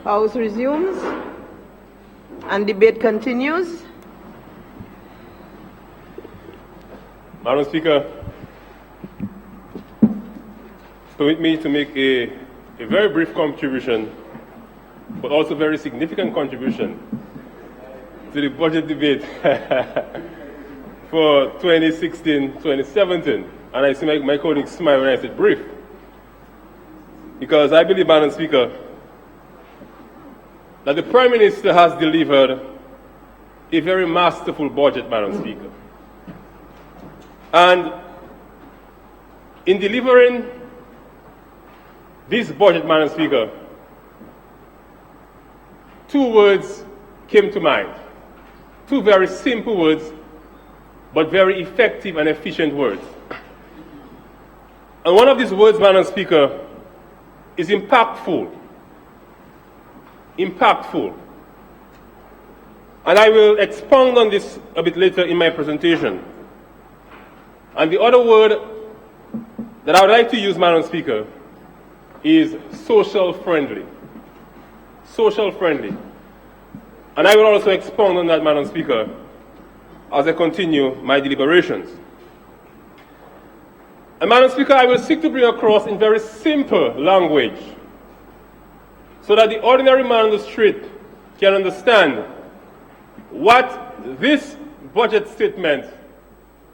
House resumes and debate continues. Madam Speaker, permit me to make a very brief contribution, but also very significant contribution to the budget debate for 2016-2017. And I see my colleagues smile when I said brief. Because I believe, Madam Speaker, that the Prime Minister has delivered a very masterful budget, Madam Speaker. And in delivering this budget, Madam Speaker, two words came to mind. Two very simple words, but very effective and efficient words. And one of these words, Madam Speaker, is impactful. Impactful. And I will expound on this a bit later in my presentation. And the other word that I would like to use, Madam Speaker, is social friendly. Social friendly. And I will also expound on that, Madam Speaker, as I continue my deliberations. And Madam Speaker, I will seek to bring across in very simple language so that the ordinary man on the street can understand what this budget statement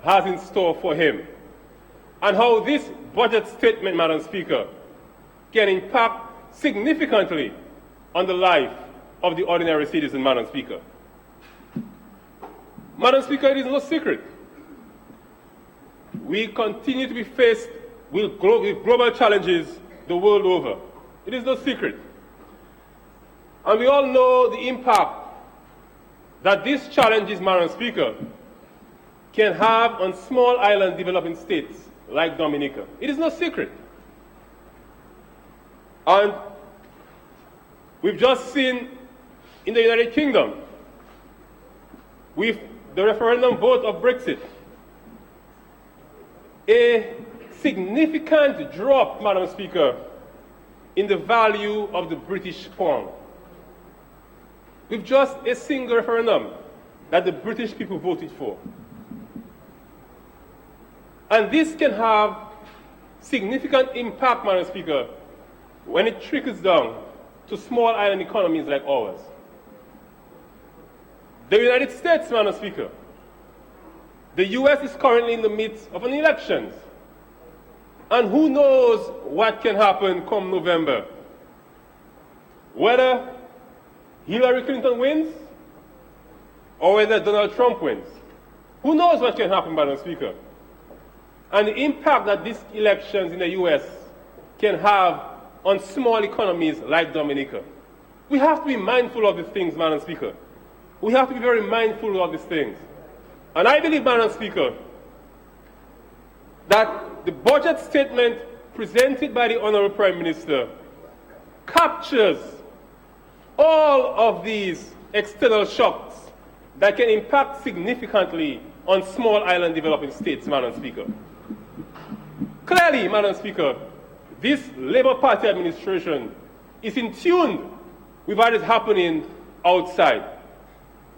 has in store for him and how this budget statement, Madam Speaker, can impact significantly on the life of the ordinary citizen, Madam Speaker. Madam Speaker, it is no secret. We continue to be faced with global challenges the world over. It is no secret. And we all know the impact that these challenges, Madam Speaker, can have on small island developing states like Dominica. It is no secret. And we've just seen in the United Kingdom, with the referendum vote of Brexit, a significant drop, Madam Speaker, in the value of the British pound. With just a single referendum that the British people voted for. And this can have significant impact, Madam Speaker, when it trickles down to small island economies like ours. The United States, Madam Speaker, the US is currently in the midst of an election. And who knows what can happen come November? Whether Hillary Clinton wins or whether Donald Trump wins. Who knows what can happen, Madam Speaker? And the impact that these elections in the US can have on small economies like Dominica. We have to be mindful of these things, Madam Speaker. We have to be very mindful of these things. And I believe, Madam Speaker, that the budget statement presented by the Honorable Prime Minister captures all of these external shocks that can impact significantly on small island developing states, Madam Speaker. Clearly, Madam Speaker, this Labour Party administration is in tune with what is happening outside.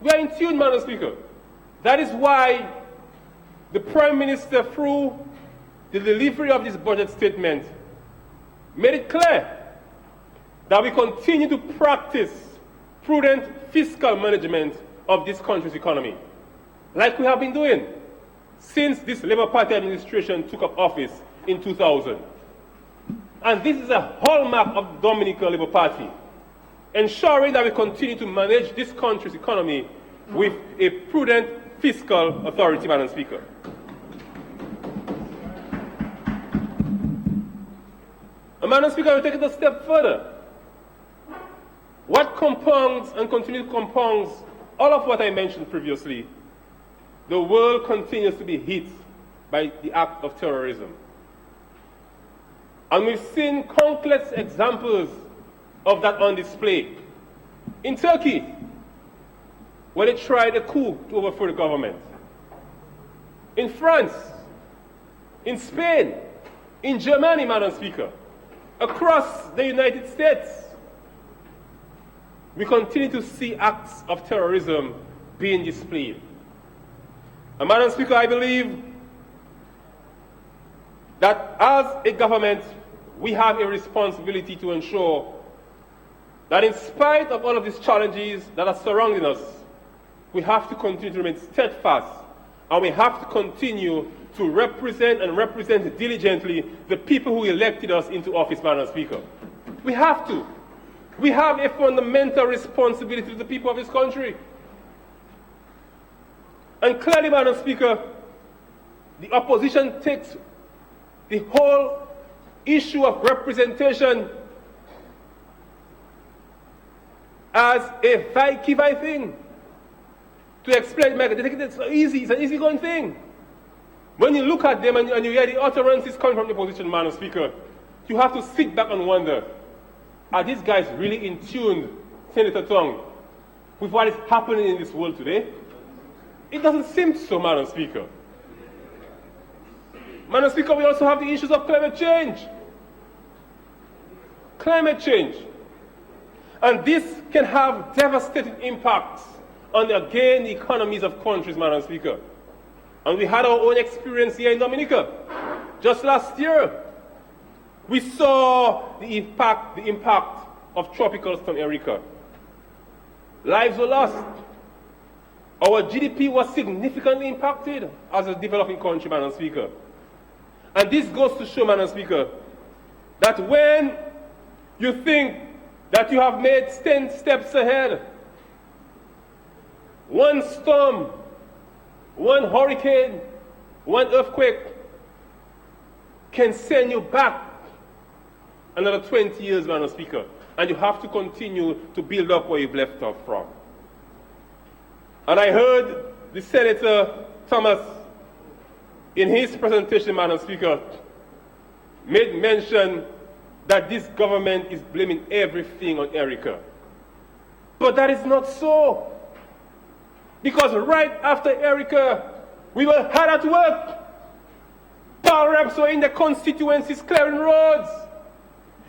We are in tune, Madam Speaker. That is why the Prime Minister, through the delivery of this budget statement, made it clear that we continue to practice prudent fiscal management of this country's economy, like we have been doing since this Labour Party administration took up office in 2000. And this is a hallmark of the Dominica Labour Party, ensuring that we continue to manage this country's economy with a prudent fiscal authority, Madam Speaker. And Madam Speaker, I will take it a step further. What compounds and continues to compounds all of what I mentioned previously, the world continues to be hit by the act of terrorism. And we've seen countless examples of that on display. In Turkey, where they tried a coup to overthrow the government. In France, in Spain, in Germany, Madam Speaker, across the United States. we continue to see acts of terrorism being displayed. And Madam Speaker, I believe that as a government, we have a responsibility to ensure that in spite of all of these challenges that are surrounding us, we have to continue to remain steadfast, and we have to continue to represent diligently the people who elected us into office, Madam Speaker. We have to. We have a fundamental responsibility to the people of this country. And clearly, Madam Speaker, the opposition takes the whole issue of representation as a key thing. To explain, they think it's easy, it's an easy-going thing. When you look at them and you hear the utterances coming from the opposition, Madam Speaker, you have to sit back and wonder, are these guys really in tune, Senator Tong, with what is happening in this world today? It doesn't seem so, Madam Speaker. Madam Speaker, we also have the issues of climate change. Climate change. And this can have devastating impacts on, again, the economies of countries, Madam Speaker. And we had our own experience here in Dominica. Just last year, we saw the impact of Tropical Storm Erika. Lives were lost. Our GDP was significantly impacted as a developing country, Madam Speaker. And this goes to show, Madam Speaker, that when you think that you have made 10 steps ahead, one storm, one hurricane, one earthquake can send you back another 20 years, Madam Speaker. And you have to continue to build up where you've left off from. And I heard the Senator Thomas, in his presentation, Madam Speaker, made mention that this government is blaming everything on Erika. But that is not so. Because right after Erika, we were hard at work. Power reps were in the constituencies clearing roads,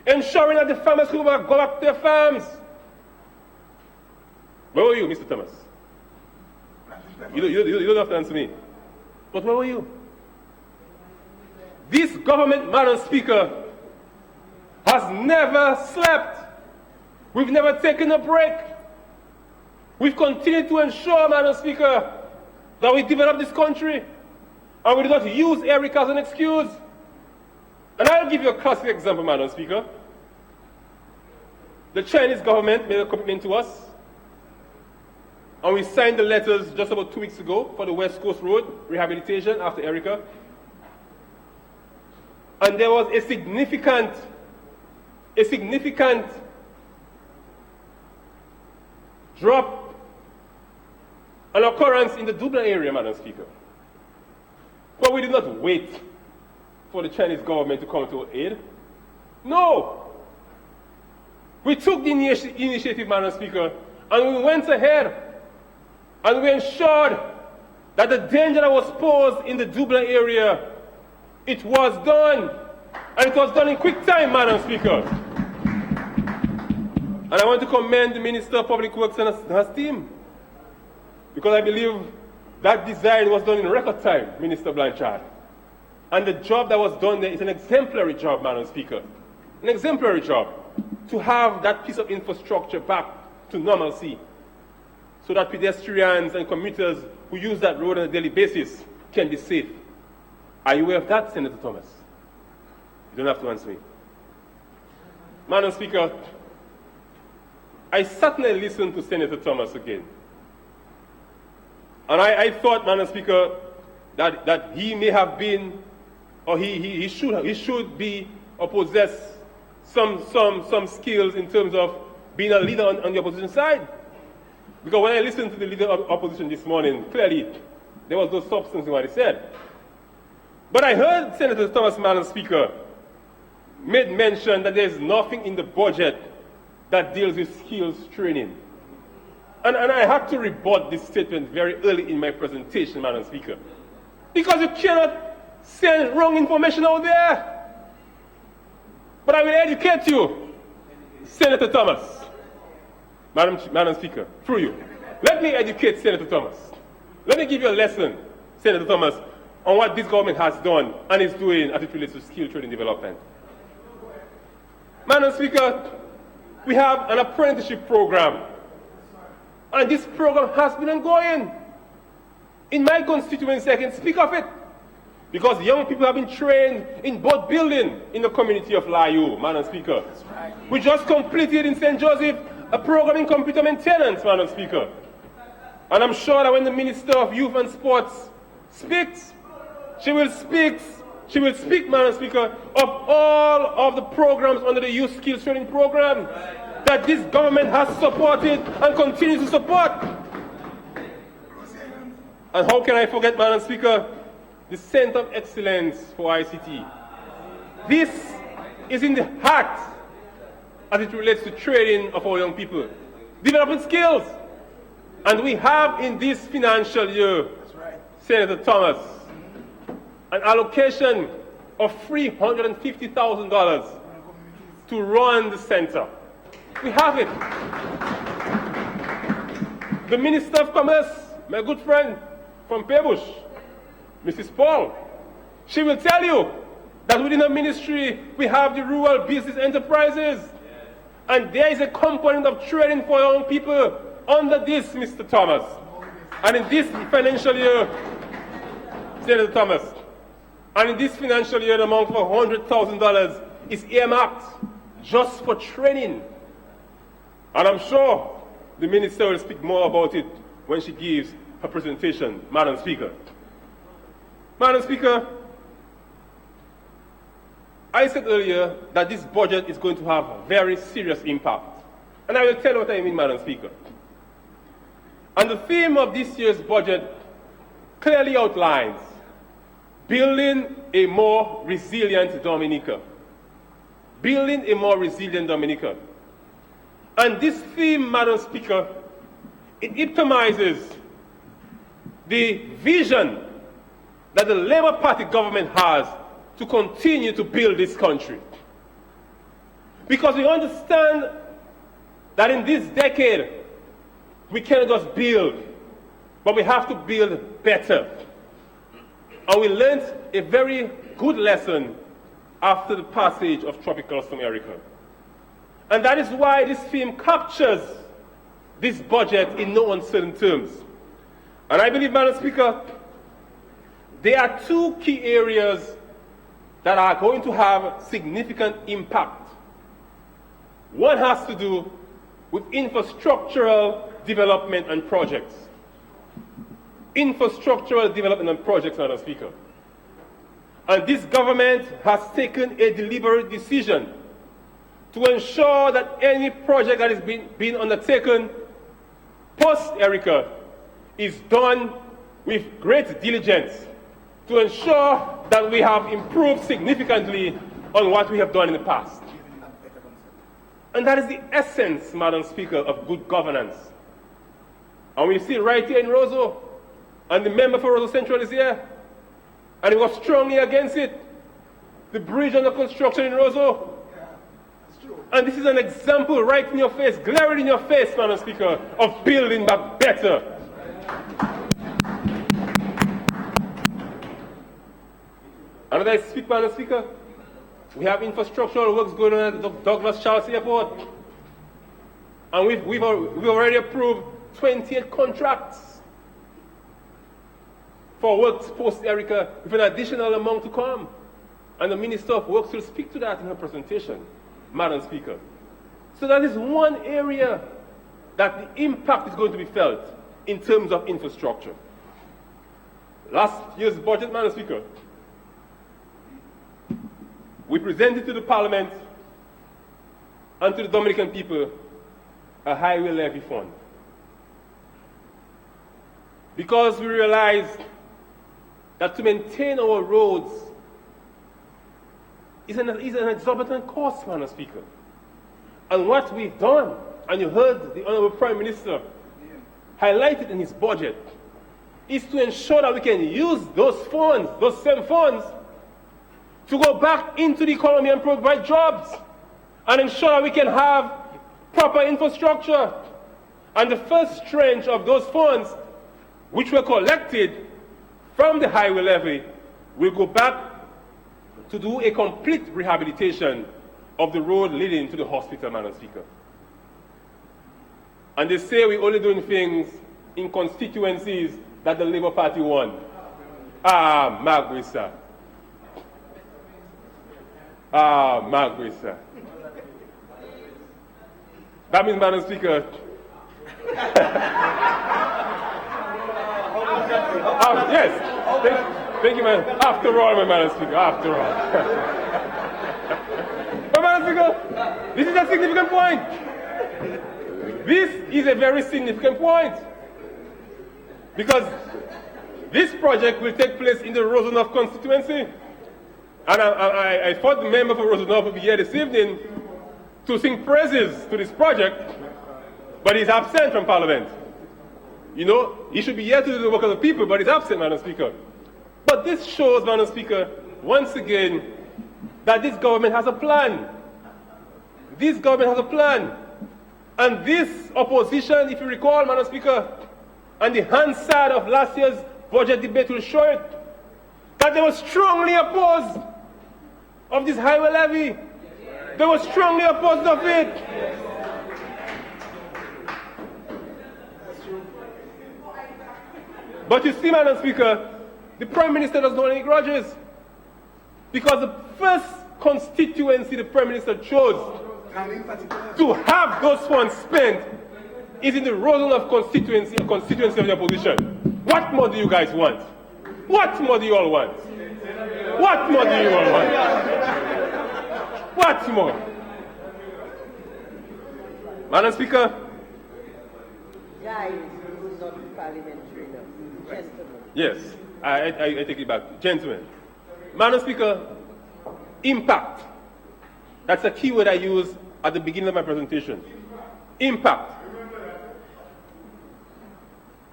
ensuring that the farmers could go back to their farms. Where were you, Mr. Thomas? You don't have to answer me. But where were you? This government, Madam Speaker, has never slept. We've never taken a break. We've continued to ensure, Madam Speaker, that we develop this country, and we do not use Erika as an excuse. And I'll give you a classic example, Madam Speaker. The Chinese government made a commitment to us, and we signed the letters just about 2 weeks ago for the West Coast Road rehabilitation after Erika. And there was a significant drop, an occurrence in the Dublin area, Madam Speaker. But we did not wait for the Chinese government to come to our aid. No! We took the initiative, Madam Speaker, and we went ahead and we ensured that the danger that was posed in the Dublin area, it was done. And it was done in quick time, Madam Speaker. And I want to commend the Minister of Public Works and her team, because I believe that design was done in record time, Minister Blanchard. And the job that was done there is an exemplary job, Madam Speaker. An exemplary job to have that piece of infrastructure back to normalcy so that pedestrians and commuters who use that road on a daily basis can be safe. Are you aware of that, Senator Thomas? You don't have to answer me. Madam Speaker, I certainly listened to Senator Thomas again. And I thought, Madam Speaker, that he may have been, or he should be, or possess some skills in terms of being a leader on the opposition side. Because when I listened to the leader of opposition this morning, clearly there was no substance in what he said. But I heard Senator Thomas, Madam Speaker, made mention that there is nothing in the budget that deals with skills training. And I had to rebut this statement very early in my presentation, Madam Speaker. Because you cannot send wrong information out there. But I will educate you, Senator Thomas. Madam Speaker, through you, let me educate Senator Thomas. Let me give you a lesson, Senator Thomas, on what this government has done and is doing as it relates to skill training development. Madam Speaker, we have an apprenticeship program, and this program has been ongoing. In my constituency, I can speak of it, because young people have been trained in boat building in the community of Layu, Madam Speaker. We just completed in St. Joseph a program in computer maintenance, Madam Speaker. And I'm sure that when the Minister of Youth and Sports speaks, she will speak, Madam Speaker, of all of the programs under the Youth Skills Training Program that this government has supported and continues to support. And how can I forget, Madam Speaker, the Center of Excellence for ICT. This is in the heart as it relates to training of our young people, developing skills. And we have in this financial year, Senator Thomas, an allocation of $350,000 to run the center. We have it. The Minister of Commerce, my good friend from Pebush, Mrs. Paul, she will tell you that within the ministry we have the rural business enterprises, and there is a component of training for young people under this, Mr. Thomas. And in this financial year, Senator Thomas, and in this financial year, the amount of $100,000 is earmarked just for training. And I'm sure the minister will speak more about it when she gives her presentation, Madam Speaker. Madam Speaker, I said earlier that this budget is going to have a very serious impact. And I will tell you what I mean, Madam Speaker. And the theme of this year's budget clearly outlines building a more resilient Dominica. Building a more resilient Dominica. And this theme, Madam Speaker, it epitomizes the vision that the Labour Party government has to continue to build this country. Because we understand that in this decade, we cannot just build, but we have to build better. And we learned a very good lesson after the passage of Tropical Storm Erika. And that is why this theme captures this budget in no uncertain terms. And I believe, Madam Speaker, there are two key areas that are going to have significant impact. One has to do with infrastructural development and projects. Infrastructural development and projects, Madam Speaker. And this government has taken a deliberate decision to ensure that any project that is being undertaken post-Erika is done with great diligence to ensure that we have improved significantly on what we have done in the past. And that is the essence, Madam Speaker, of good governance. And we see right here in Roseau, and the member for Roseau Central is here, and he was strongly against it. The bridge under construction in Roseau. And this is an example right in your face, glaring in your face, Madam Speaker, of building back better. And as I speak, Madam Speaker, we have infrastructural works going on at the Douglas Charles Airport. And we've already approved 28 contracts for works post-Erika, with an additional amount to come. And the Minister of Works will speak to that in her presentation, Madam Speaker. So that is one area that the impact is going to be felt in terms of infrastructure. Last year's budget, Madam Speaker, we presented to the Parliament and to the Dominican people a highway levy fund. Because we realized that to maintain our roads is an exorbitant cost, Madam Speaker. And what we've done, and you heard the Honourable Prime Minister highlighted in his budget, is to ensure that we can use those funds, those same funds, to go back into the economy and provide jobs, and ensure that we can have proper infrastructure, And the first tranche of those funds, which were collected from the highway levy, will go back to do a complete rehabilitation of the road leading to the hospital, Madam Speaker. And they say we're only doing things in constituencies that the Labour Party won. Magwisa. Magwisa. That means, Madam Speaker, yes, thank you, man. After all, Madam Speaker, after all. But, Madam Speaker, this is a significant point. This is a very significant point. Because this project will take place in the Resumption constituency. And I thought the member for Resumption would be here this evening to sing praises to this project, but he's absent from Parliament. You know, he should be here to do the work of the people, but he's absent, Madam Speaker. But this shows, Madam Speaker, once again, that this government has a plan. This government has a plan. And this opposition, if you recall, Madam Speaker, and the Hansard of last year's budget debate will show it, that they were strongly opposed of this highway levy. They were strongly opposed of it. But you see, Madam Speaker, the Prime Minister doesn't hold any grudges. Because the first constituency the Prime Minister chose to have those funds spent is in the Resumption constituency, a constituency of the opposition. What more do you guys want? What more do you all want? What more do you all want? What more? Madam Speaker? Guys, this is not parliamentary now. Gentlemen. Yes, I take it back. Gentlemen. Madam Speaker, impact. That's a key word I used at the beginning of my presentation. Impact.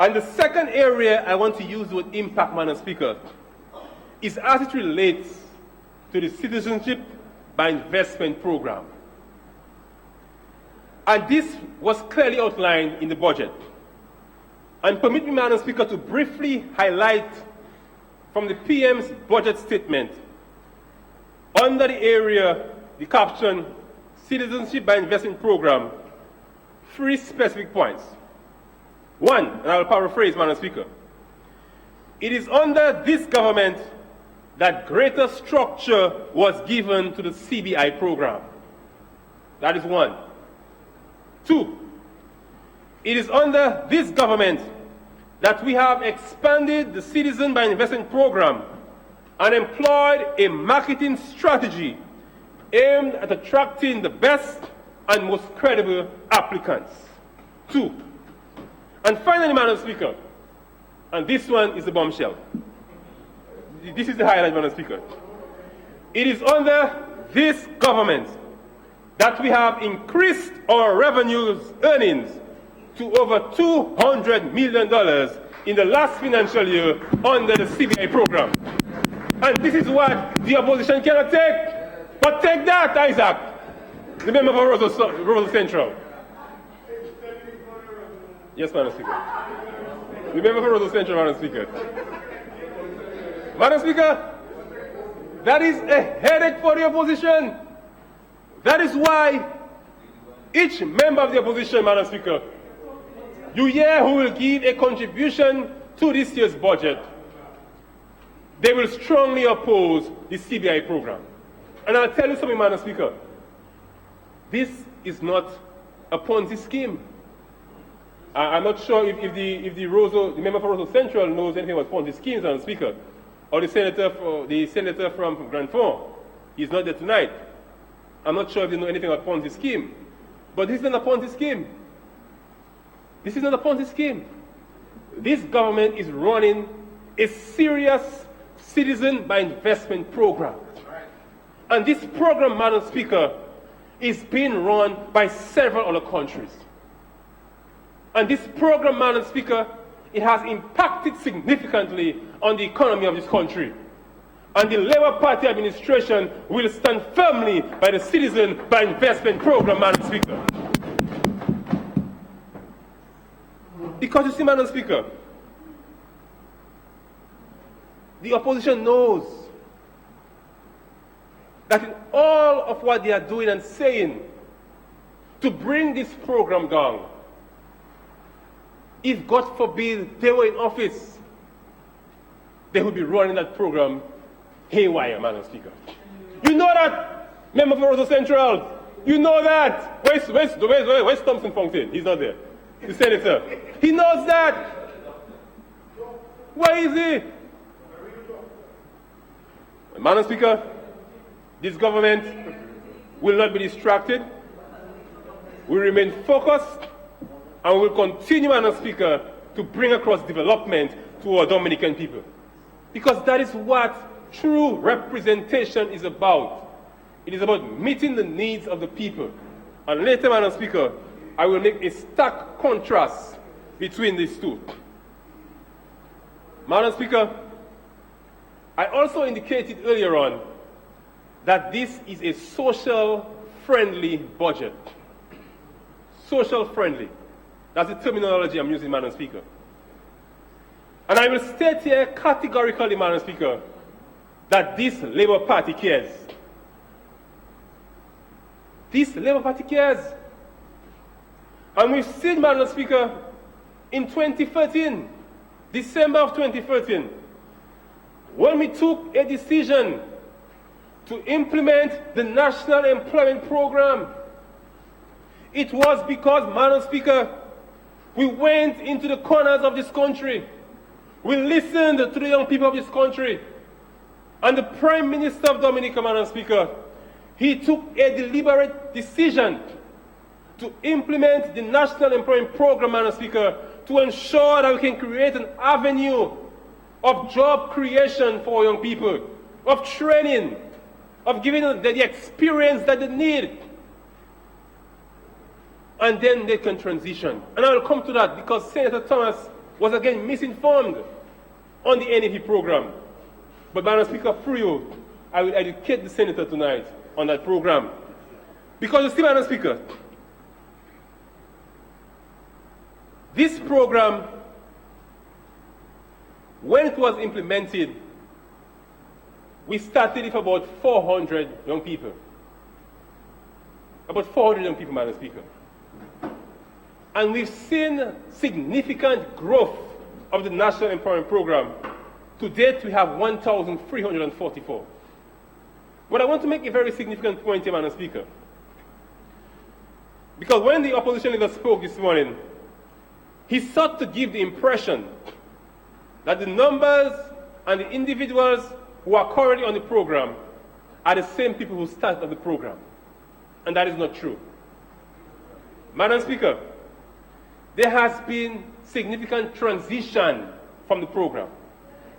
And the second area I want to use the word impact, Madam Speaker, is as it relates to the Citizenship by Investment program. And this was clearly outlined in the budget. And permit me, Madam Speaker, to briefly highlight from the PM's budget statement under the area, the caption, Citizenship by Investment program, 3 specific points. 1, and I will paraphrase, Madam Speaker. It is under this government that greater structure was given to the CBI program. That is 1. 2, it is under this government that we have expanded the Citizen by Investment program and employed a marketing strategy aimed at attracting the best and most credible applicants. 2. And finally, Madam Speaker, and this one is the bombshell. This is the highlight, Madam Speaker. It is under this government that we have increased our earnings to over $200 million in the last financial year under the CBI program. And this is what the opposition cannot take. But take that, Isaac, the member for Roseau Central. Yes, Madam Speaker. The member for Roseau Central, Madam Speaker. Madam Speaker, that is a headache for the opposition. That is why each member of the opposition, Madam Speaker, you hear who will give a contribution to this year's budget, they will strongly oppose the CBI program. And I'll tell you something, Madam Speaker. This is not a Ponzi scheme. I'm not sure if the member for Roseau Central knows anything about Ponzi schemes, Madam Speaker, or the senator from Grand Fond. He's not there tonight. I'm not sure if they know anything about Ponzi scheme. But this is not a Ponzi scheme. This is not a Ponzi scheme. This government is running a serious citizen by investment program. And this program, Madam Speaker, is being run by several other countries. And this program, Madam Speaker, it has impacted significantly on the economy of this country. And the Labour Party administration will stand firmly by the Citizen by Investment program, Madam Speaker. Because you see, Madam Speaker, the opposition knows that in all of what they are doing and saying to bring this program down, if God forbid they were in office, they would be running that program haywire, Madam Speaker. You know that, member for Rosa Central. You know that. Where's Thompson Fontaine? He's not there. The senator. He knows that. Where is he? Madam Speaker, this government will not be distracted. We remain focused and will continue, Madam Speaker, to bring across development to our Dominican people. Because that is what true representation is about. It is about meeting the needs of the people. And later, Madam Speaker, I will make a stark contrast between these two. Madam Speaker, I also indicated earlier on that this is a social-friendly budget. Social-friendly. That's the terminology I'm using, Madam Speaker. And I will state here categorically, Madam Speaker, that this Labour Party cares. This Labour Party cares. And we've seen, Madam Speaker, in 2013, December of 2013, when we took a decision to implement the National Employment Program, it was because, Madam Speaker, we went into the corners of this country. We listened to the young people of this country. And the Prime Minister of Dominica, Madam Speaker, he took a deliberate decision to implement the National Employment Program, Madam Speaker, to ensure that we can create an avenue of job creation for young people, of training, of giving them the experience that they need. And then they can transition. And I will come to that because Senator Thomas was again misinformed on the NEP program. But Madam Speaker, through you, I will educate the Senator tonight on that program. Because you see, Madam Speaker, this program, when it was implemented, we started with about 400 young people. About 400 young people, Madam Speaker. And we've seen significant growth of the National Employment Program. To date, we have 1,344. But I want to make a very significant point here, Madam Speaker. Because when the opposition leader spoke this morning, he sought to give the impression that the numbers and the individuals who are currently on the program are the same people who started on the program. And that is not true. Madam Speaker, there has been significant transition from the program.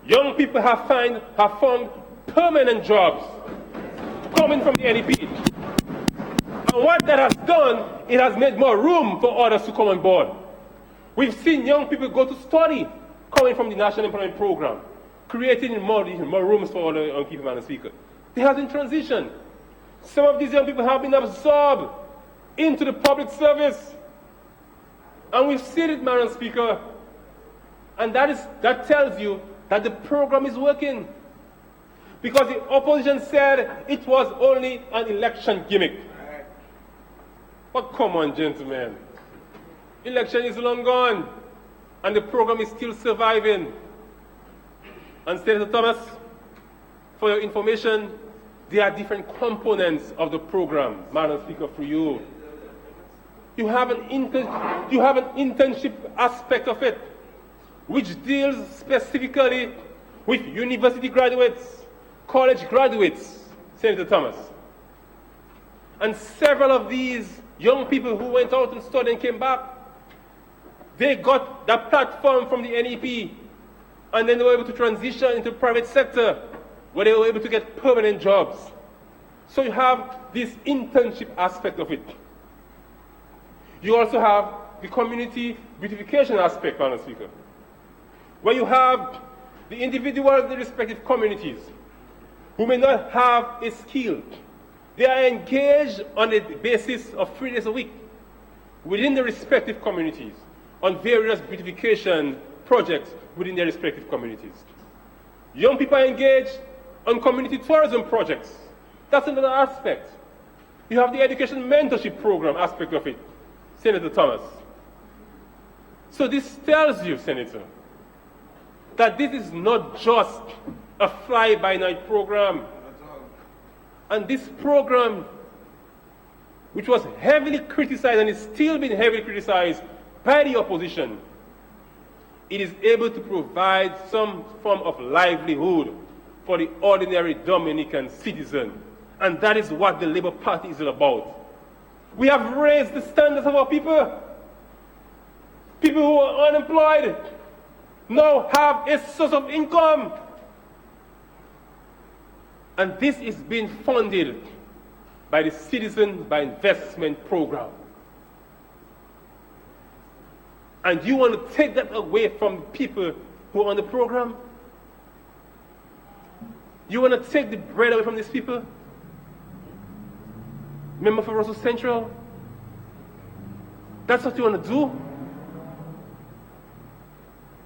Young people have found permanent jobs coming from the NEP. And what that has done, it has made more room for others to come on board. We've seen young people go to study coming from the National Employment Program, creating more rooms for other young people, Madam Speaker. There has been transition. Some of these young people have been absorbed into the public service. And we've seen it, Madam Speaker. And that tells you that the program is working. Because the opposition said it was only an election gimmick. But come on, gentlemen. Election is long gone. And the program is still surviving. And Senator Thomas, for your information, there are different components of the program, Madam Speaker, for you. You have an internship aspect of it, which deals specifically with university graduates, college graduates, Senator Thomas. And several of these young people who went out and studied and came back, they got that platform from the NEP, and then they were able to transition into the private sector, where they were able to get permanent jobs. So you have this internship aspect of it. You also have the community beautification aspect, Madam Speaker, where you have the individuals in the respective communities who may not have a skill. They are engaged on a basis of 3 days a week within the respective communities, on various beautification projects within their respective communities. Young people are engaged on community tourism projects. That's another aspect. You have the education mentorship program aspect of it, Senator Thomas. So this tells you, Senator, that this is not just a fly-by-night program. And this program, which was heavily criticized and is still being heavily criticized by the opposition, it is able to provide some form of livelihood for the ordinary Dominican citizen. And that is what the Labour Party is all about. We have raised the standards of our people. People who are unemployed now have a source of income. And this is being funded by the Citizen by Investment Program. And you want to take that away from people who are on the program? You want to take the bread away from these people? Member for Russell Central? That's what you want to do?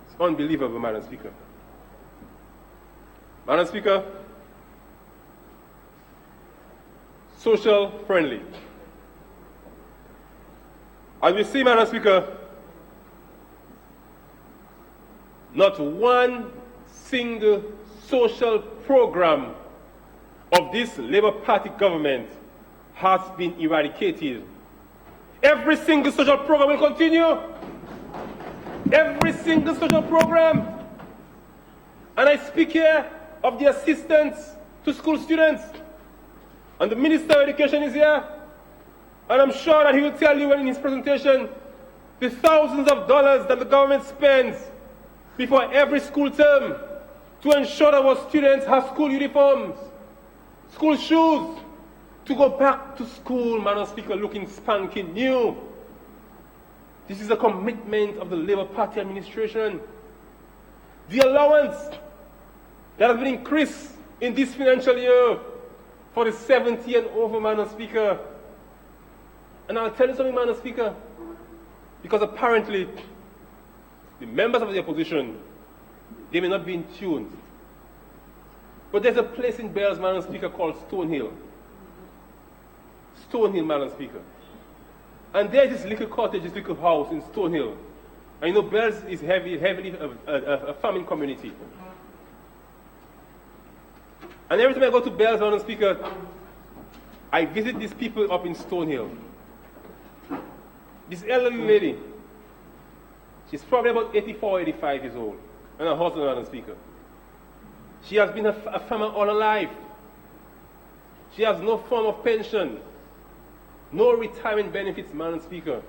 It's unbelievable, Madam Speaker. Madam Speaker, social friendly. As we see, Madam Speaker, not one single social program of this Labour Party government has been eradicated. Every single social program will continue. Every single social program. And I speak here of the assistance to school students. And the Minister of Education is here. And I'm sure that he will tell you in his presentation the thousands of dollars that the government spends before every school term to ensure that our students have school uniforms, school shoes, to go back to school, Madam Speaker, looking spanking new. This is a commitment of the Labour Party administration. The allowance that has been increased in this financial year for the 70 and over, Madam Speaker. And I'll tell you something, Madam Speaker, because apparently the members of the opposition, they may not be in tune. But there's a place in Bells, Madam Speaker, called Stonehill. Stonehill, Madam Speaker. And there's this little cottage, this little house in Stonehill. And you know, Bells is heavily a farming community. And every time I go to Bells, Madam Speaker, I visit these people up in Stonehill. This elderly lady, she's probably about 84, 85 years old. And her husband, Madam Speaker. She has been a farmer all her life. She has no form of pension. No retirement benefits, Madam Speaker.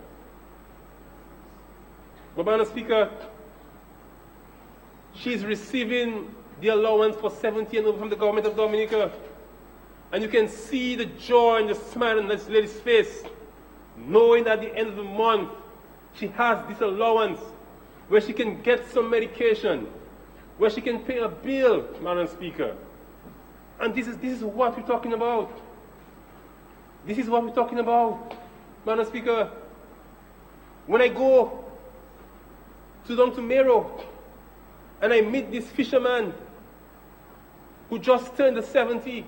But, Madam Speaker, she's receiving the allowance for 70 and over from the government of Dominica. And you can see the joy and the smile on this lady's face, knowing that at the end of the month, she has this allowance where she can get some medication, where she can pay a bill, Madam Speaker. And this is what we're talking about. This is what we're talking about, Madam Speaker. When I go down to Mero and I meet this fisherman who just turned 70,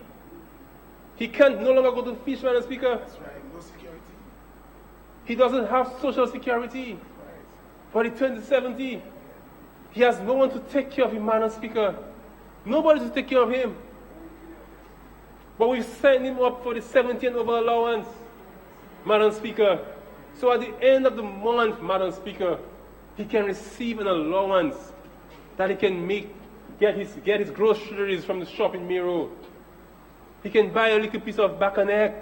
he can't no longer go to fish, Madam Speaker. That's right, no security. He doesn't have social security, Right. but he turned 70. He has no one to take care of him, Madam Speaker. Nobody to take care of him. But we've signed him up for the 70 and over allowance, Madam Speaker. So at the end of the month, Madam Speaker, he can receive an allowance that he can get his groceries from the shop in Miro. He can buy a little piece of back and egg.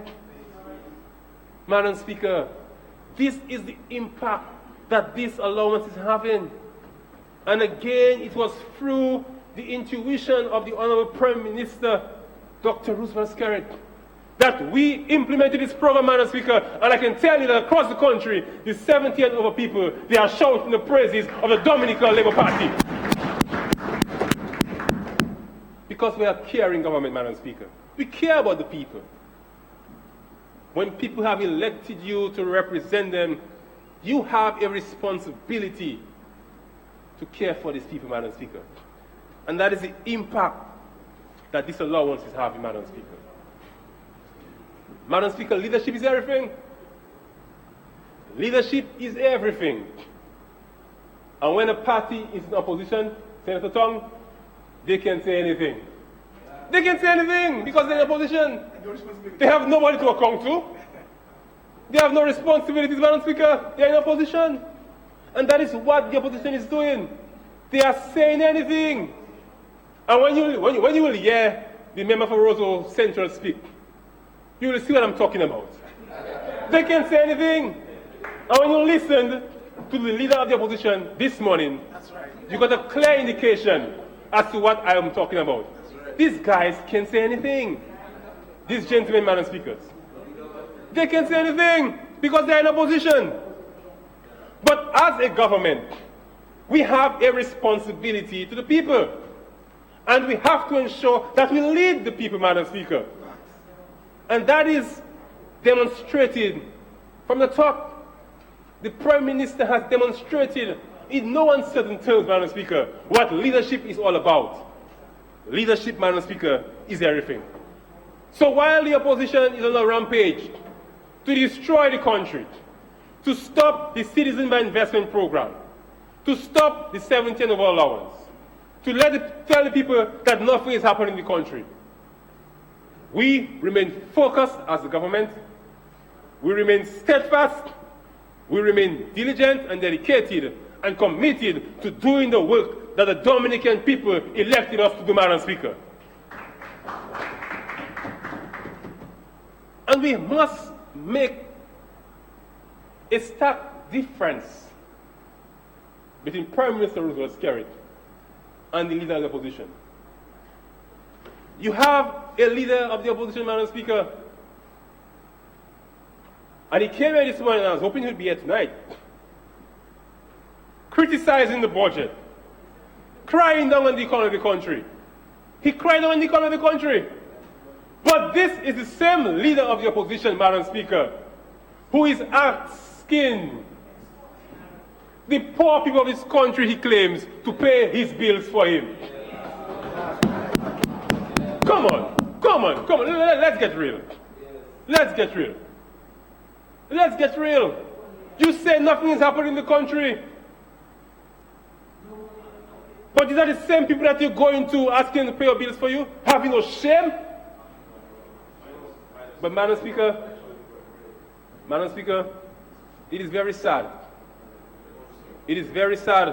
Madam Speaker, this is the impact that this allowance is having. And again, it was through the intuition of the Honorable Prime Minister, Dr. Roosevelt Skerrit, that we implemented this program, Madam Speaker. And I can tell you that across the country, the 70 and over people, they are shouting the praises of the Dominica Labour Party. Because we are caring government, Madam Speaker. We care about the people. When people have elected you to represent them, You have a responsibility to care for these people, Madam Speaker. And that is the impact that this allowance is having, Madam Speaker. Madam Speaker, leadership is everything. Leadership is everything. And when a party is in opposition, Senator Tong, they can say anything. They can say anything because they're in opposition. They have nobody to account to. They have no responsibilities, Madam Speaker. They're in opposition. And that is what the opposition is doing. They are saying anything. And when you will hear the member for Roseau Central speak, you will see what I'm talking about. They can say anything. And when you listen to the leader of the opposition this morning, you got a clear indication as to what I am talking about. These guys can say anything. These gentlemen, Madam Speakers. They can say anything because they're in opposition. But as a government, we have a responsibility to the people. And we have to ensure that we lead the people, Madam Speaker. And that is demonstrated from the top. The Prime Minister has demonstrated in no uncertain terms, Madam Speaker, what leadership is all about. Leadership, Madam Speaker, is everything. So while the opposition is on a rampage to destroy the country, to stop the Citizen by Investment program, to stop the 70 over allowance, to tell the people that nothing is happening in the country, we remain focused as a government, we remain steadfast, we remain diligent and dedicated and committed to doing the work that the Dominican people elected us to do, Madam Speaker. And we must make a stark difference between Prime Minister Roosevelt Skerrit and the leader of the opposition. You have a leader of the opposition, Madam Speaker, and he came here this morning, and I was hoping he'd be here tonight, criticizing the budget, crying down on the economy of the country. He cried down on the economy of the country. But this is the same leader of the opposition, Madam Speaker, who is asking the poor people of this country, he claims, to pay his bills for him. Come on. Let's get real. Let's get real. Let's get real. You say nothing is happening in the country. But these are the same people that you're going to asking to pay your bills for you, having no shame. But Madam Speaker, it is very sad. It is very sad.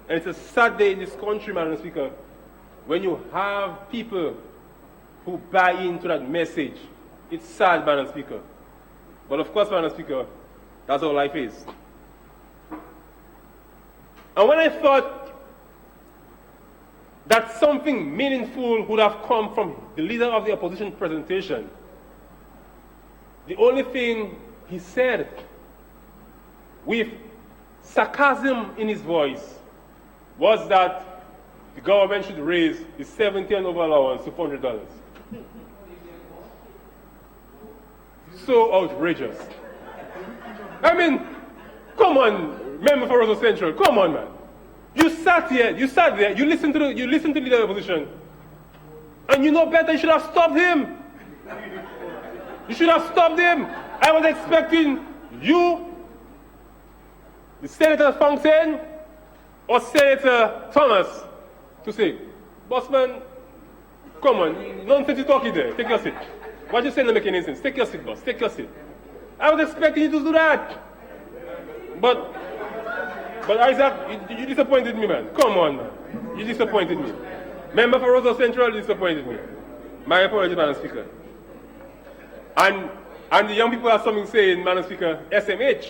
And it's a sad day in this country, Madam Speaker, when you have people who buy into that message. It's sad, Madam Speaker. But of course, Madam Speaker, that's how life is. And when I thought that something meaningful would have come from the leader of the opposition presentation, the only thing he said with sarcasm in his voice was that the government should raise the 70 and over allowance to $400. So outrageous. I mean, come on, member for Roseau Central, come on, man. You sat there, you listened to the leader of the opposition, and you know better, you should have stopped him. You should have stopped him. I was expecting you, the Senator Fontaine, or Senator Thomas, to say, Bossman, come on, nonsense you talking there, take your seat. What you saying doesn't make any sense. Take your seat, boss, take your seat. I was expecting you to do that. But Isaac, you disappointed me, man. Come on, man. You disappointed me. Member for Roseau Central, you disappointed me. My apologies, Madam Speaker. And the young people have something saying, Madam Speaker, SMH.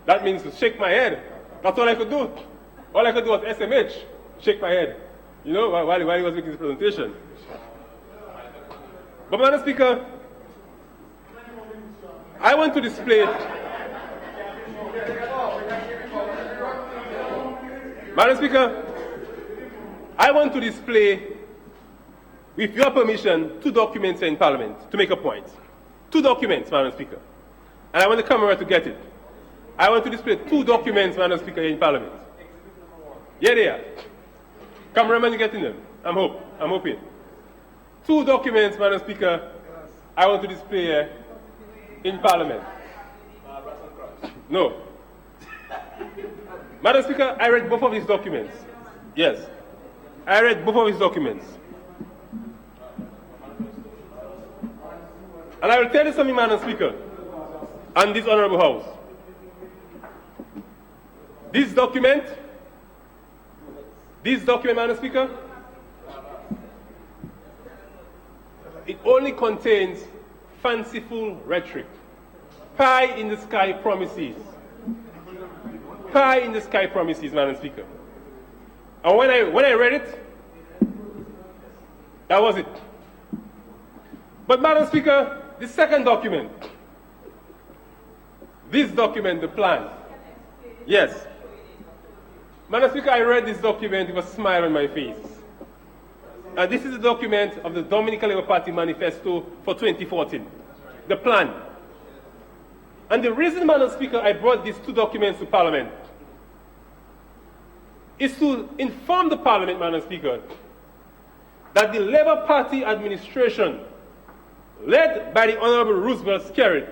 That means to shake my head. That's all I could do. All I could do was SMH, shake my head. You know, while he was making his presentation. But Madam Speaker, I want to display Madam Speaker, I want to display, with your permission, 2 documents in Parliament to make a point. 2 documents, Madam Speaker. And I want the camera to get it. I want to display two documents, Madam Speaker, in Parliament. Yeah, they are. Cameraman, you getting them? I'm hoping. Two documents, Madam Speaker, I want to display here in Parliament. No. Madam Speaker, I read both of these documents. Yes. I read both of these documents. And I will tell you something, Madam Speaker, and this Honorable House. This document, Madam Speaker, it only contains fanciful rhetoric, pie in the sky promises. Pie in the sky promises, Madam Speaker. And when I read it, that was it. But Madam Speaker, the second document, this document, the plan, yes. Madam Speaker, I read this document with a smile on my face. And this is the document of the Dominica Labour Party Manifesto for 2014, the plan. And the reason, Madam Speaker, I brought these two documents to Parliament is to inform the Parliament, Madam Speaker, that the Labour Party administration, led by the Honourable Roosevelt Skerrit,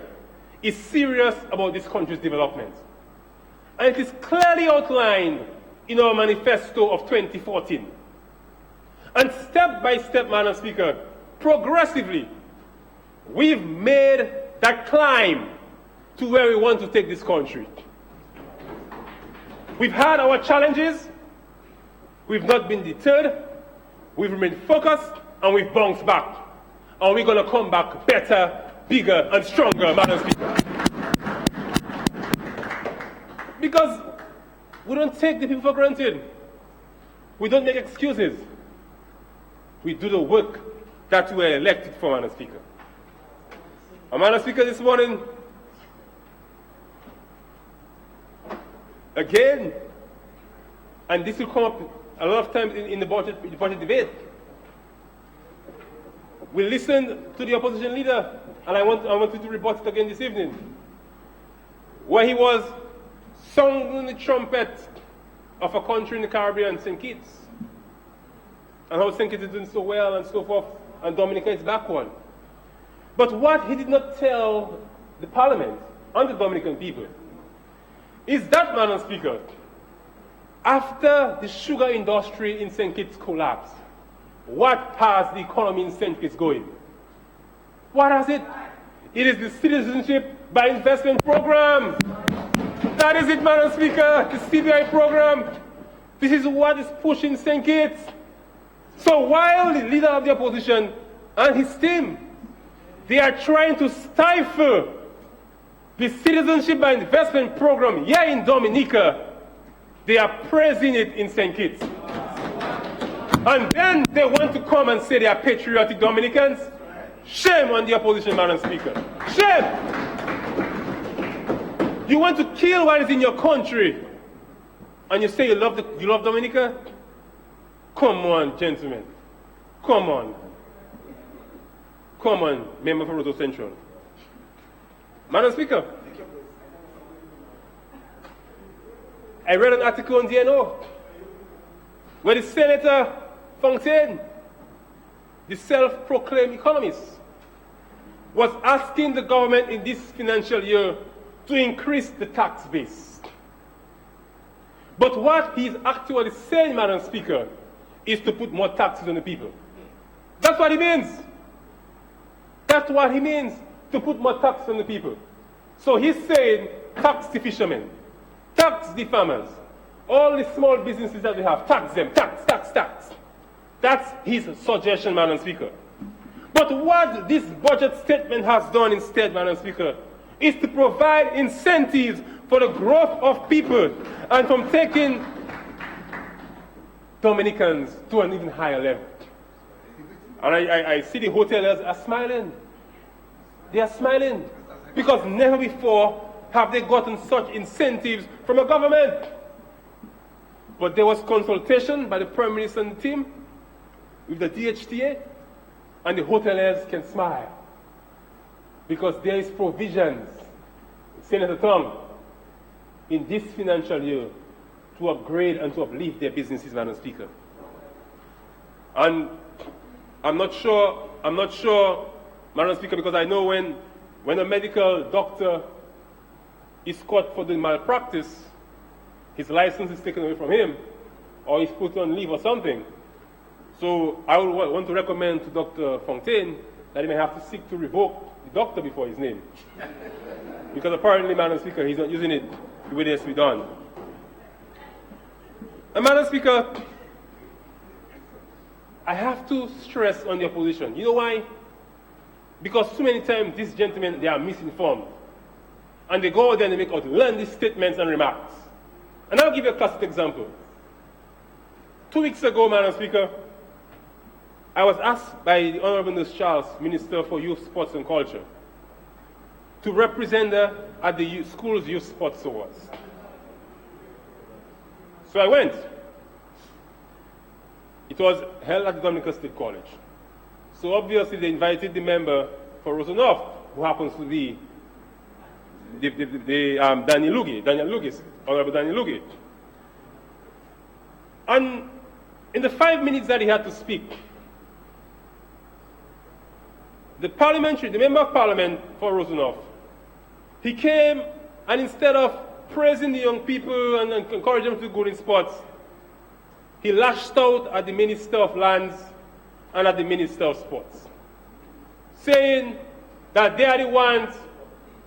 is serious about this country's development. And it is clearly outlined in our manifesto of 2014. And step by step, Madam Speaker, progressively, we've made that climb to where we want to take this country. We've had our challenges, we've not been deterred, we've remained focused, and we've bounced back. And we're going to come back better, bigger, and stronger, Madam Speaker. Because we don't take the people for granted. We don't make excuses. We do the work that we were elected for, Madam Speaker. And Madam Speaker, this morning, again, and this will come up a lot of times in the budget debate, we listened to the opposition leader, and I want you to rebut it again this evening, where he was sounding the trumpet of a country in the Caribbean, St. Kitts, and how St. Kitts is doing so well and so forth, and Dominica is backward. But what he did not tell the Parliament and the Dominican people is that, Madam Speaker, after the sugar industry in St. Kitts collapsed, what has the economy in St. Kitts going? What has it? It is the Citizenship by Investment Program. That is it, Madam Speaker, the CBI program. This is what is pushing St. Kitts. So while the leader of the opposition and his team, they are trying to stifle the Citizenship by Investment Program here in Dominica, they are praising it in St. Kitts. And then they want to come and say they are patriotic Dominicans. Shame on the opposition, Madam Speaker. Shame! You want to kill what is in your country, and you say you love Dominica? Come on, gentlemen. Come on. Come on, member for Roseau Central. Madam Speaker, I read an article on DNO where the Senator Fontaine, the self-proclaimed economist, was asking the government in this financial year to increase the tax base. But what he's actually saying, Madam Speaker, is to put more taxes on the people. That's what he means. That's what he means, to put more taxes on the people. So he's saying, tax the fishermen, tax the farmers, all the small businesses that we have, tax them, tax. That's his suggestion, Madam Speaker. But what this budget statement has done instead, Madam Speaker, is to provide incentives for the growth of people and from taking Dominicans to an even higher level. And I see the hoteliers are smiling. They are smiling because never before have they gotten such incentives from a government. But there was consultation by the Prime Minister and the team with the DHTA, and the hoteliers can smile because there is provisions, Senator Tong, in this financial year to upgrade and to uplift their businesses, Madam Speaker. And I'm not sure, Madam Speaker, because I know when a medical doctor is caught for doing malpractice, his license is taken away from him, or he's put on leave or something. So I would want to recommend to Dr. Fontaine that he may have to seek to revoke the doctor before his name. Because apparently, Madam Speaker, he's not using it the way it has to be done. And Madam Speaker, I have to stress on the opposition. You know why? Because too many times these gentlemen, they are misinformed. And they go out there and they make outlandish statements and remarks. And I'll give you a classic example. 2 weeks ago, Madam Speaker, I was asked by the Honorable Nurse Charles, Minister for Youth, Sports and Culture, to represent her at the school's Youth Sports Awards. So I went. It was held at the Dominica State College. So obviously they invited the member for Rosenhoff, who happens to be Daniel Lugis, Honorable Daniel Lugis. And in the 5 minutes that he had to speak, the member of parliament for Rosenhoff, he came and instead of praising the young people and encouraging them to go in sports, he lashed out at the Minister of Lands and at the Minister of Sports, saying that they are the ones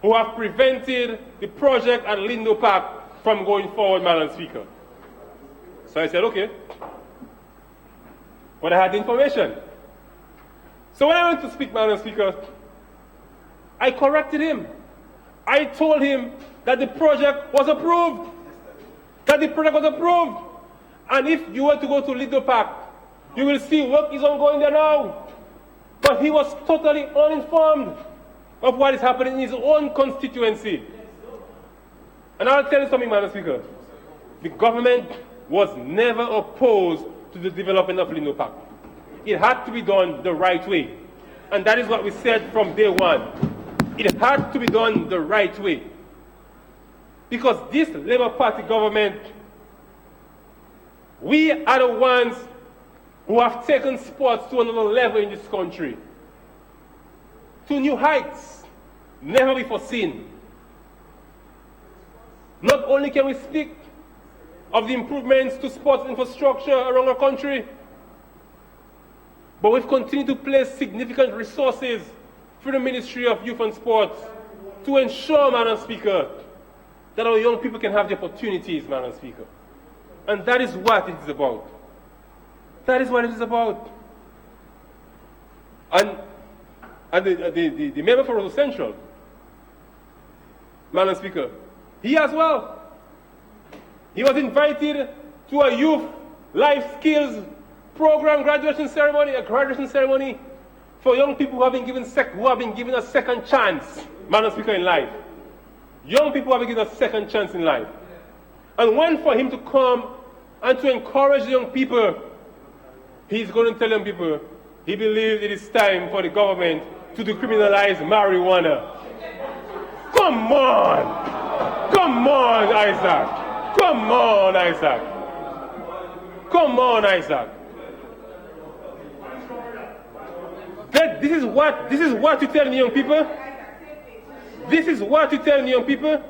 who have prevented the project at Lindo Park from going forward, Madam Speaker. So I said, okay. But I had the information. So when I went to speak, Madam Speaker, I corrected him. I told him that the project was approved. And if you were to go to Lido Park, you will see work is ongoing there now. But he was totally uninformed of what is happening in his own constituency. And I'll tell you something, Madam Speaker. The government was never opposed to the development of Lido Park. It had to be done the right way. And that is what we said from day one. It had to be done the right way. Because this Labour Party government, we are the ones who have taken sports to another level in this country. To new heights, never before seen. Not only can we speak of the improvements to sports infrastructure around our country, but we've continued to place significant resources through the Ministry of Youth and Sports to ensure, Madam Speaker, that our young people can have the opportunities, Madam Speaker. And that is what it is about. That is what it is about. And the member for Roseau Central, Madam Speaker, he as well. He was invited to a youth life skills program graduation ceremony, a graduation ceremony for young people who have been given a second chance, Madam Speaker, in life. Young people who have been given a second chance in life. And one for him to come and to encourage the young people, he's going to tell young people he believes it is time for the government to decriminalize marijuana. Come on! Come on, Isaac! Come on, Isaac! Come on, Isaac! This is what you tell the young people? This is what you tell the young people?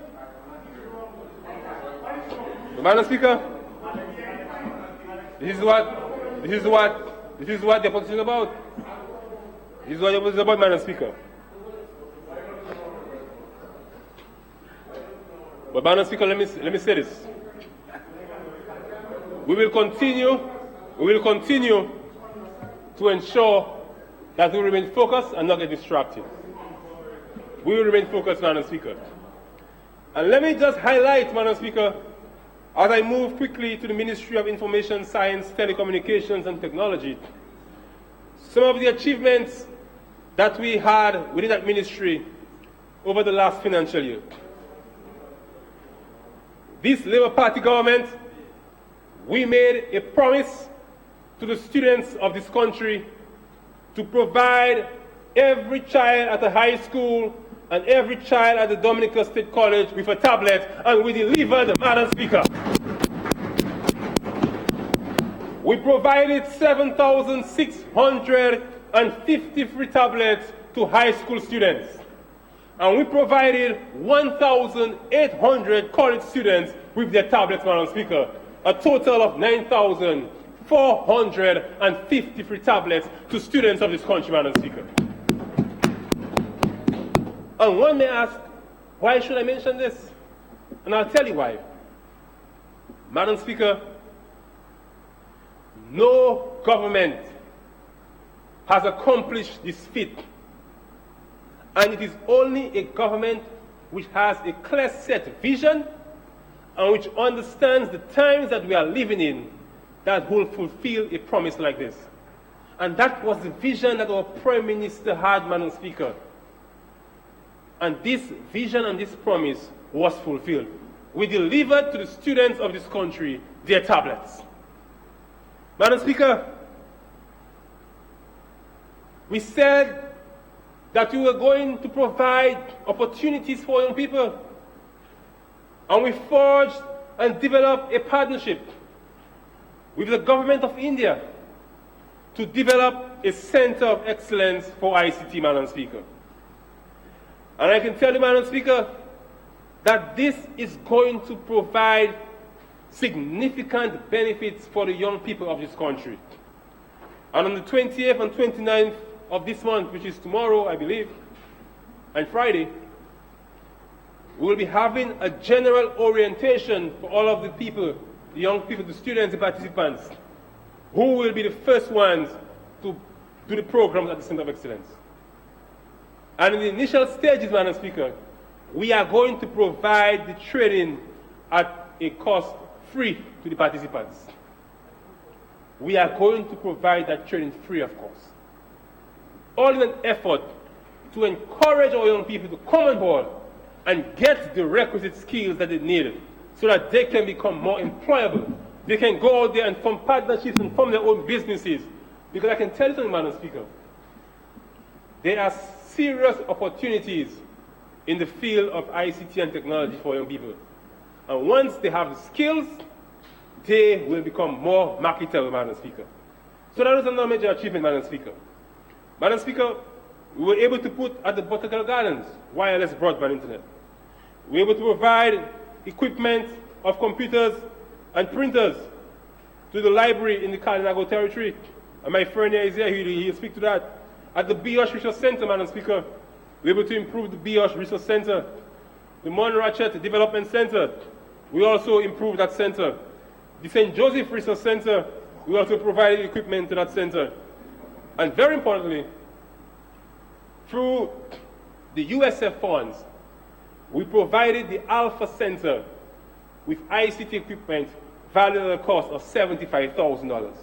Madam Speaker, this is what the opposition is about. This is what the opposition is about, Madam Speaker. But Madam Speaker, let me say this. We will continue to ensure that we remain focused and not get distracted. We will remain focused, Madam Speaker. And let me just highlight, Madam Speaker, as I move quickly to the Ministry of Information, Science, Telecommunications and Technology, some of the achievements that we had within that ministry over the last financial year. This Labour Party government, we made a promise to the students of this country to provide every child at a high school and every child at the Dominica State College with a tablet, and we delivered, Madam Speaker. We provided 7,653 tablets to high school students. And we provided 1,800 college students with their tablets, Madam Speaker. A total of 9,453 tablets to students of this country, Madam Speaker. And one may ask, why should I mention this? And I'll tell you why. Madam Speaker, no government has accomplished this feat. And it is only a government which has a clear set vision and which understands the times that we are living in that will fulfill a promise like this. And that was the vision that our Prime Minister had, Madam Speaker. And this vision and this promise was fulfilled. We delivered to the students of this country their tablets. Madam Speaker, we said that we were going to provide opportunities for young people. And we forged and developed a partnership with the government of India to develop a center of excellence for ICT, Madam Speaker. And I can tell you, Madam Speaker, that this is going to provide significant benefits for the young people of this country. And on the 28th and 29th of this month, which is tomorrow, I believe, and Friday, we will be having a general orientation for all of the people, the young people, the students, the participants, who will be the first ones to do the programs at the Center of Excellence. And in the initial stages, Madam Speaker, we are going to provide the training at a cost free to the participants. We are going to provide that training free of cost. All in an effort to encourage our young people to come on board and get the requisite skills that they need so that they can become more employable. They can go out there and form partnerships and form their own businesses. Because I can tell you something, Madam Speaker, there are serious opportunities in the field of ICT and technology for young people. And once they have the skills, they will become more marketable, Madam Speaker. So that is another major achievement, Madam Speaker. Madam Speaker, we were able to put at the Botanical Gardens wireless broadband internet. We were able to provide equipment of computers and printers to the library in the Kalinago territory. And my friend here is here, he'll speak to that. At the BOSH Research Center, Madam Speaker, we were able to improve the BOSH Research Center. The Monratchet Development Center, we also improved that center. The St. Joseph Research Center, we also provided equipment to that center. And very importantly, through the USF funds, we provided the Alpha Center with ICT equipment valued at a cost of $75,000.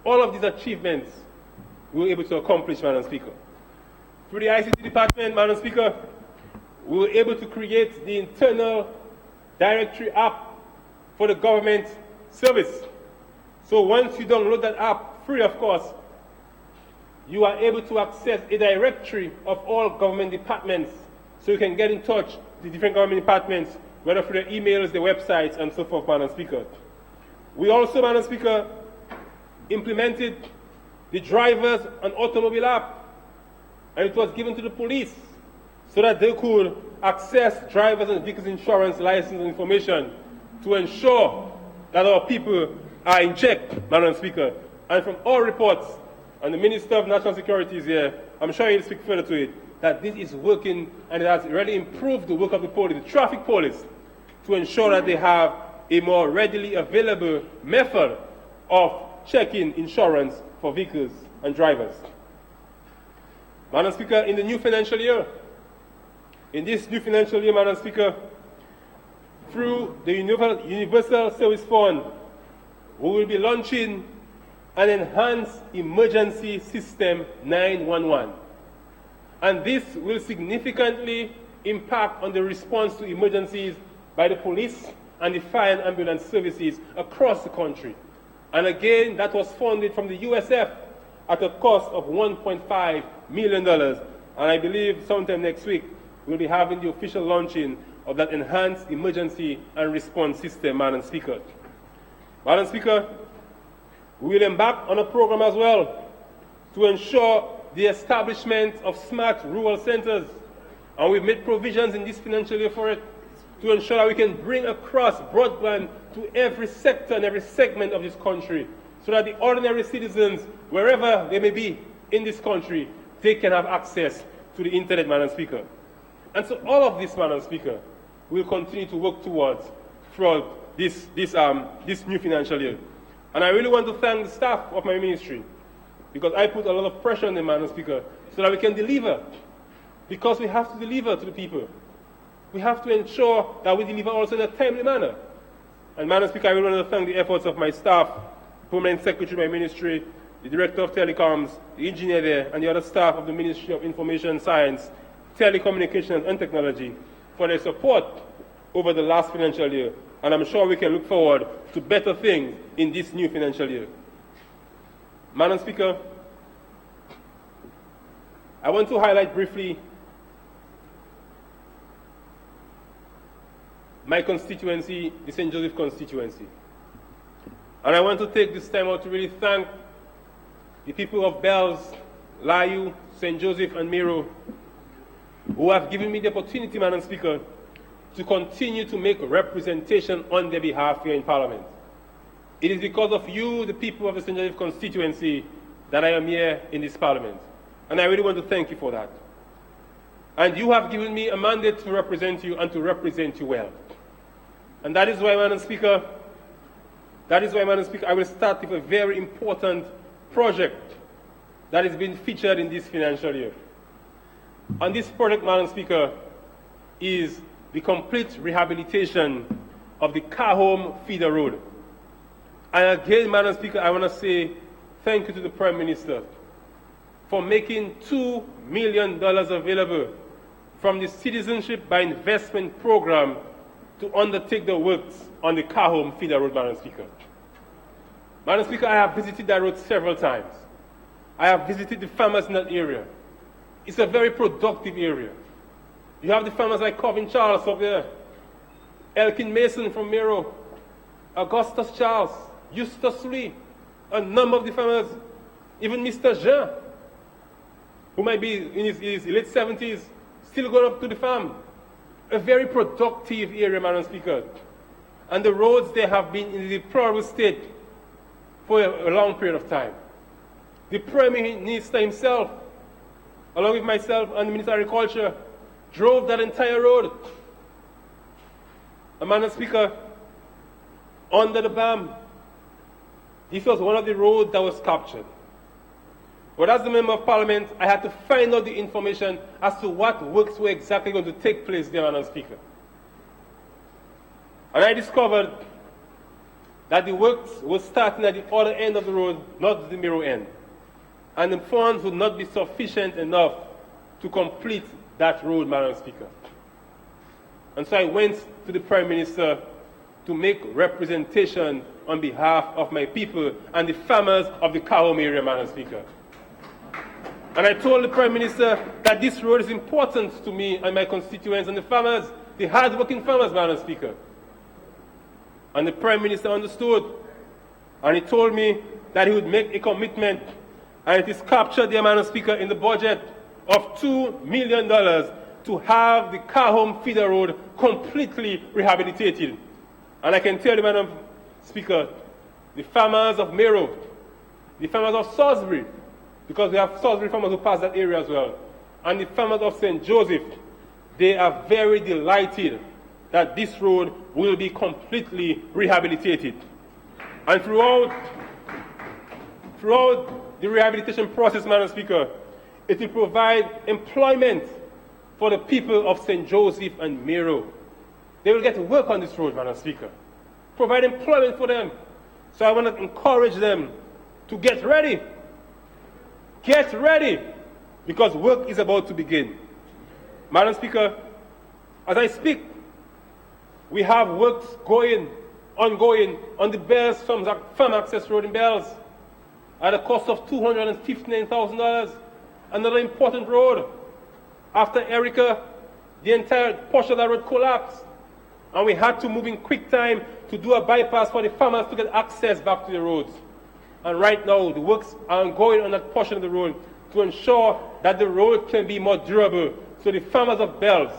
All of these achievements we were able to accomplish, Madam Speaker. Through the ICT department, Madam Speaker, we were able to create the internal directory app for the government service. So once you download that app, free of course, you are able to access a directory of all government departments so you can get in touch with the different government departments, whether through their emails, their websites, and so forth, Madam Speaker. We also, Madam Speaker, implemented the drivers and automobile app, and it was given to the police so that they could access drivers and vehicles insurance license information to ensure that our people are in check, Madam Speaker. And from all reports, and the Minister of National Security is here, I'm sure he'll speak further to it, that this is working and it has really improved the work of the police, the traffic police, to ensure that they have a more readily available method of checking insurance for vehicles and drivers. Madam Speaker, in the new financial year, Madam Speaker, through the Universal Service Fund, we will be launching an enhanced emergency system 911. And this will significantly impact on the response to emergencies by the police and the fire and ambulance services across the country. And again, that was funded from the USF at a cost of $1.5 million. And I believe sometime next week, we'll be having the official launching of that enhanced emergency and response system, Madam Speaker. Madam Speaker, we will embark on a program as well to ensure the establishment of smart rural centers, and we've made provisions in this financial year for it to ensure that we can bring across broadband to every sector and every segment of this country, so that the ordinary citizens, wherever they may be in this country, they can have access to the internet, Madam Speaker. And so all of this, Madam Speaker, we'll continue to work towards throughout this new financial year. And I really want to thank the staff of my ministry, because I put a lot of pressure on them, Madam Speaker, so that we can deliver. Because we have to deliver to the people. We have to ensure that we deliver also in a timely manner. And Madam Speaker, I really want to thank the efforts of my staff, Permanent Secretary of my ministry, the Director of Telecoms, the engineer there, and the other staff of the Ministry of Information Science, Telecommunications and Technology for their support over the last financial year. And I'm sure we can look forward to better things in this new financial year. Madam Speaker, I want to highlight briefly my constituency, the St. Joseph constituency. And I want to take this time out to really thank the people of Bells, Layu, St. Joseph, and Miro, who have given me the opportunity, Madam Speaker, to continue to make representation on their behalf here in Parliament. It is because of you, the people of the St. Joseph constituency, that I am here in this Parliament. And I really want to thank you for that. And you have given me a mandate to represent you and to represent you well. And that is why, Madam Speaker, I will start with a very important project that is being featured in this financial year. And this project, Madam Speaker, is the complete rehabilitation of the Car-Home Feeder Road. And again, Madam Speaker, I want to say thank you to the Prime Minister for making $2 million available from the Citizenship by Investment program to undertake the works on the Car-Home Feeder Road, Madam Speaker. Madam Speaker, I have visited that road several times. I have visited the farmers in that area. It's a very productive area. You have the farmers like Covin Charles up there, Elkin Mason from Miro, Augustus Charles, Eustace Lee, a number of the farmers, even Mr. Jean, who might be in his late 70s, still going up to the farm. A very productive area, Madam Speaker. And the roads there have been in the deplorable state for a long period of time. The Prime Minister himself, along with myself and the Minister of Agriculture, drove that entire road. And Madam Speaker, under the BAM, this was one of the roads that was captured. But as the Member of Parliament, I had to find out the information as to what works were exactly going to take place there, Madam Speaker. And I discovered that the works were starting at the other end of the road, not the Miro end. And the funds would not be sufficient enough to complete that road, Madam Speaker. And so I went to the Prime Minister to make representation on behalf of my people and the farmers of the Car-Home area, Madam Speaker. And I told the Prime Minister that this road is important to me and my constituents and the farmers, the hard-working farmers, Madam Speaker. And the Prime Minister understood. And he told me that he would make a commitment, and it is captured there, Madam Speaker, in the budget of $2 million to have the Car-Home Feeder Road completely rehabilitated. And I can tell you, Madam Speaker, the farmers of Miro, the farmers of Salisbury, because we have Salisbury farmers who pass that area as well, and the farmers of St. Joseph, they are very delighted that this road will be completely rehabilitated. And throughout the rehabilitation process, Madam Speaker, it will provide employment for the people of St. Joseph and Miro. They will get to work on this road, Madam Speaker. Provide employment for them. So I want to encourage them to get ready. Get ready, because work is about to begin. Madam Speaker, as I speak, we have works ongoing on the Bells Farm Access Road in Bells at a cost of $259,000. Another important road. After Erica, the entire portion of the road collapsed. And we had to move in quick time to do a bypass for the farmers to get access back to the roads. And right now, the works are ongoing on that portion of the road to ensure that the road can be more durable. So the farmers of Bells,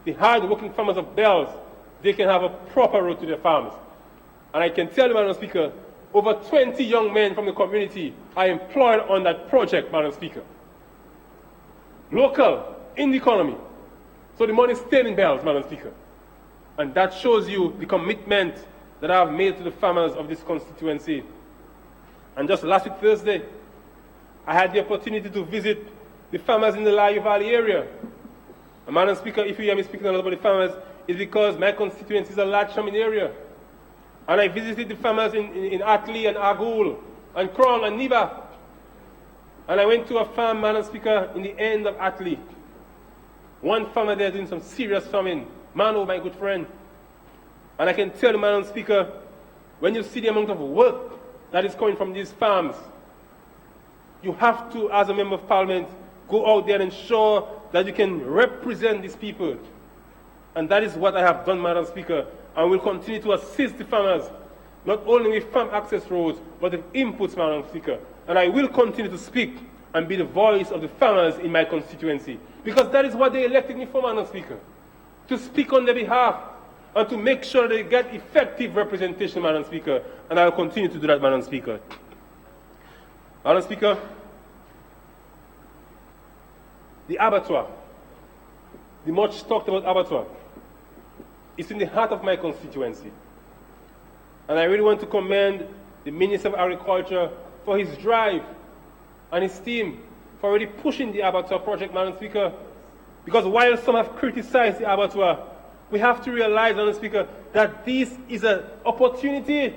the hard-working farmers of Bells, they can have a proper road to their farms. And I can tell you, Madam Speaker, over 20 young men from the community are employed on that project, Madam Speaker. Local, in the economy. So the money is staying in Bells, Madam Speaker. And that shows you the commitment that I have made to the farmers of this constituency. And just last week, Thursday, I had the opportunity to visit the farmers in the Layu Valley area. And Madam Speaker, if you hear me speaking a lot about the farmers, it's because my constituency is a large farming area. And I visited the farmers in Atli and Agul and Krong and Niba. And I went to a farm, Madam Speaker, in the end of Atli. One farmer there doing some serious farming. Mano, my good friend. And I can tell you, Madam Speaker, when you see the amount of work that is coming from these farms, you have to, as a member of parliament, go out there and ensure that you can represent these people. And that is what I have done, Madam Speaker. And will continue to assist the farmers, not only with farm access roads, but with inputs, Madam Speaker. And I will continue to speak and be the voice of the farmers in my constituency. Because that is what they elected me for, Madam Speaker. To speak on their behalf and to make sure they get effective representation, Madam Speaker. And I will continue to do that, Madam Speaker. Madam Speaker, the abattoir, the much talked about abattoir, is in the heart of my constituency. And I really want to commend the Minister of Agriculture for his drive and his team for already pushing the abattoir project, Madam Speaker. Because while some have criticized the abattoir, we have to realize, Madam Speaker, that this is an opportunity.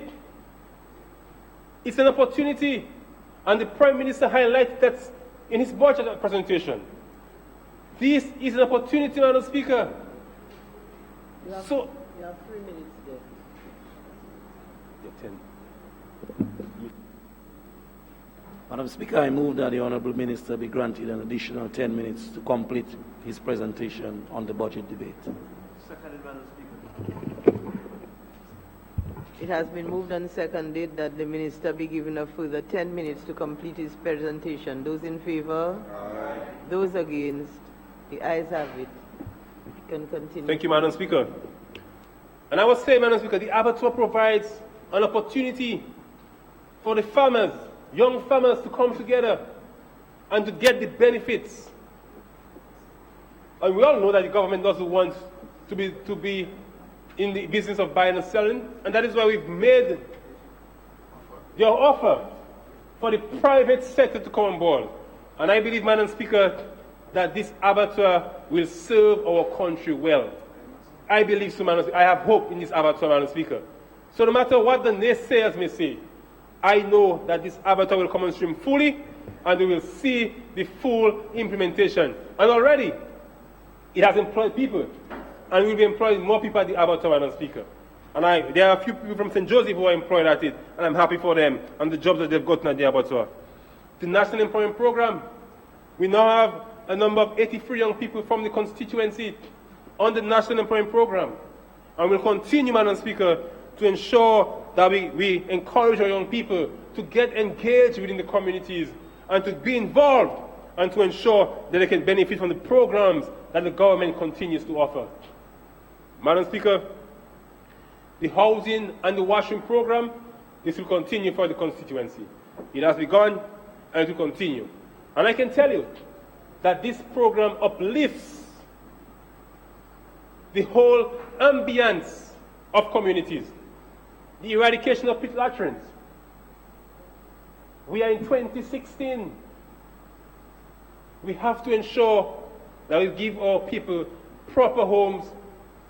It's an opportunity. And the Prime Minister highlighted that in his budget presentation. This is an opportunity, Madam Speaker. You have 3 minutes there. Yeah, 10. Madam Speaker, I move that the Honourable Minister be granted an additional 10 minutes to complete his presentation on the budget debate. Seconded, Madam Speaker. It has been moved and seconded that the Minister be given a further 10 minutes to complete his presentation. Those in favour? Aye. Those against? The ayes have it. You can continue. Thank you, Madam Speaker. And I was saying, Madam Speaker, the abattoir provides an opportunity for the farmers, young farmers, to come together and to get the benefits. And we all know that the government doesn't want to be in the business of buying and selling, and that is why we've made the offer for the private sector to come on board. And I believe, Madam Speaker, that this abattoir will serve our country well. I believe so, Madam Speaker. I have hope in this abattoir, Madam Speaker. So no matter what the naysayers may say, I know that this abattoir will come on stream fully, and we will see the full implementation. And already, it has employed people, and will be employing more people at the abattoir, Madam Speaker. And there are a few people from St. Joseph who are employed at it, and I'm happy for them and the jobs that they've gotten at the abattoir. The National Employment Program, we now have a number of 83 young people from the constituency on the National Employment Program. And we'll continue, Madam Speaker, to ensure that we encourage our young people to get engaged within the communities and to be involved and to ensure that they can benefit from the programs that the government continues to offer. Madam Speaker, the housing and the washing program, this will continue for the constituency. It has begun and it will continue. And I can tell you that this program uplifts the whole ambience of communities. The eradication of pit latrines. We are in 2016. We have to ensure that we give our people proper homes,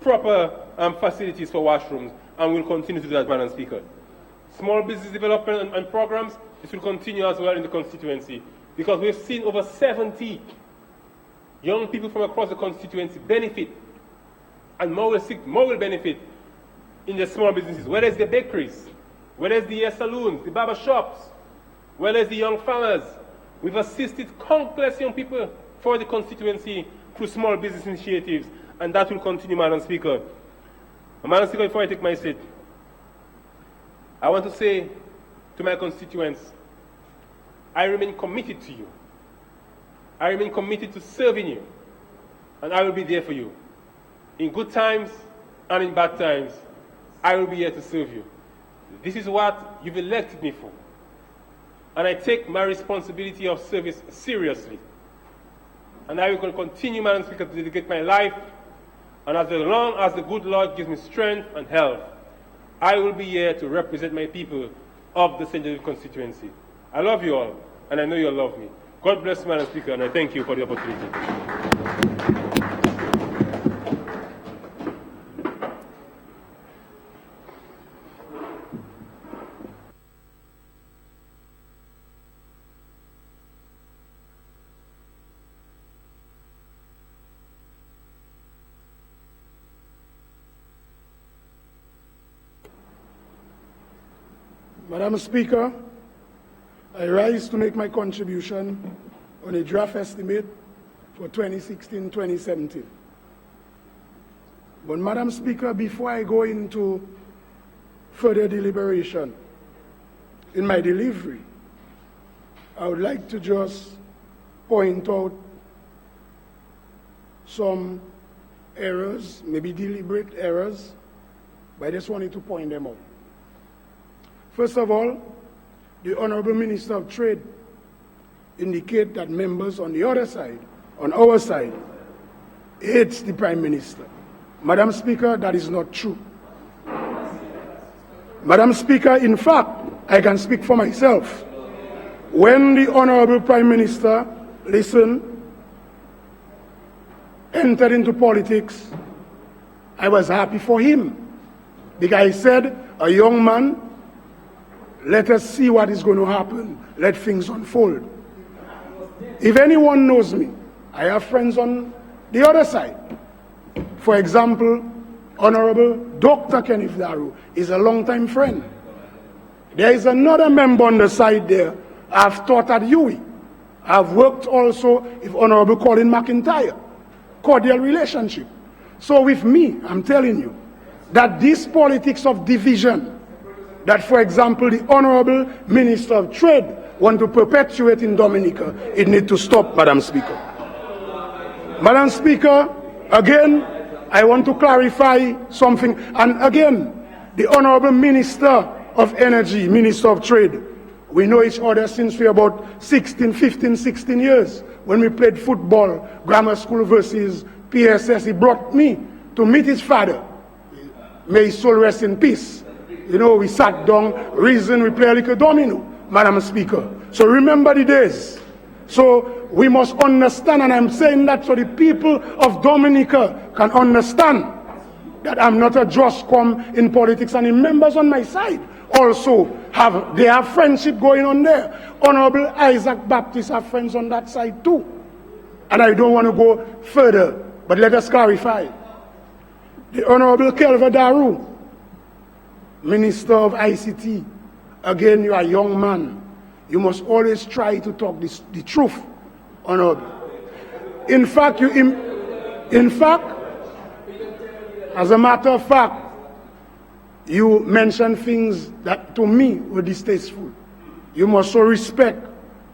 proper facilities for washrooms, and we'll continue to do that, Madam Speaker. Small business development and programs, this will continue as well in the constituency, because we've seen over 70 young people from across the constituency benefit, and more will benefit in the small businesses, whether it's the bakeries, whether it's the saloons, the barber shops, whether it's the young farmers. We've assisted countless young people for the constituency through small business initiatives, and that will continue, Madam Speaker. Madam Speaker, before I take my seat, I want to say to my constituents, I remain committed to you. I remain committed to serving you, and I will be there for you. In good times and in bad times, I will be here to serve you. This is what you've elected me for, and I take my responsibility of service seriously. And I will continue, Madam Speaker, to dedicate my life, and as long as the good Lord gives me strength and health, I will be here to represent my people of the St. Joseph constituency. I love you all, and I know you all love me. God bless you, Madam Speaker, and I thank you for the opportunity. Madam Speaker, I rise to make my contribution on a draft estimate for 2016-2017. But Madam Speaker, before I go into further deliberation, in my delivery, I would like to just point out some errors, maybe deliberate errors, but I just wanted to point them out. First of all, the Honorable Minister of Trade indicate that members on the other side, on our side, hates the Prime Minister. Madam Speaker, that is not true. Madam Speaker, in fact, I can speak for myself. When the Honorable Prime Minister, entered into politics, I was happy for him. Because I said, a young man, let us see what is going to happen. Let things unfold. If anyone knows me, I have friends on the other side. For example, Honorable Dr. Kenneth Daru is a longtime friend. There is another member on the side there. I've taught at UWI. I've worked also with Honorable Colin McIntyre. Cordial relationship. So with me, I'm telling you, that this politics of division, that, for example, the Honorable Minister of Trade want to perpetuate in Dominica, it needs to stop, Madam Speaker. Madam Speaker, again, I want to clarify something. And again, the Honorable Minister of Energy, Minister of Trade, we know each other since we're about 15, 16 years. When we played football, grammar school versus PSS, he brought me to meet his father. May his soul rest in peace. You know, we sat down, reasoned, we play a little domino, Madam Speaker. So remember the days. So we must understand, and I'm saying that so the people of Dominica can understand that I'm not a just come in politics, and the members on my side also have friendship going on there. Honorable Isaac Baptist have friends on that side too. And I don't want to go further, but let us clarify. The Honorable Kelvin Daru, Minister of ICT, again, you are a young man. You must always try to talk the truth, Honorable. In fact, as a matter of fact, you mentioned things that to me were distasteful. You must so respect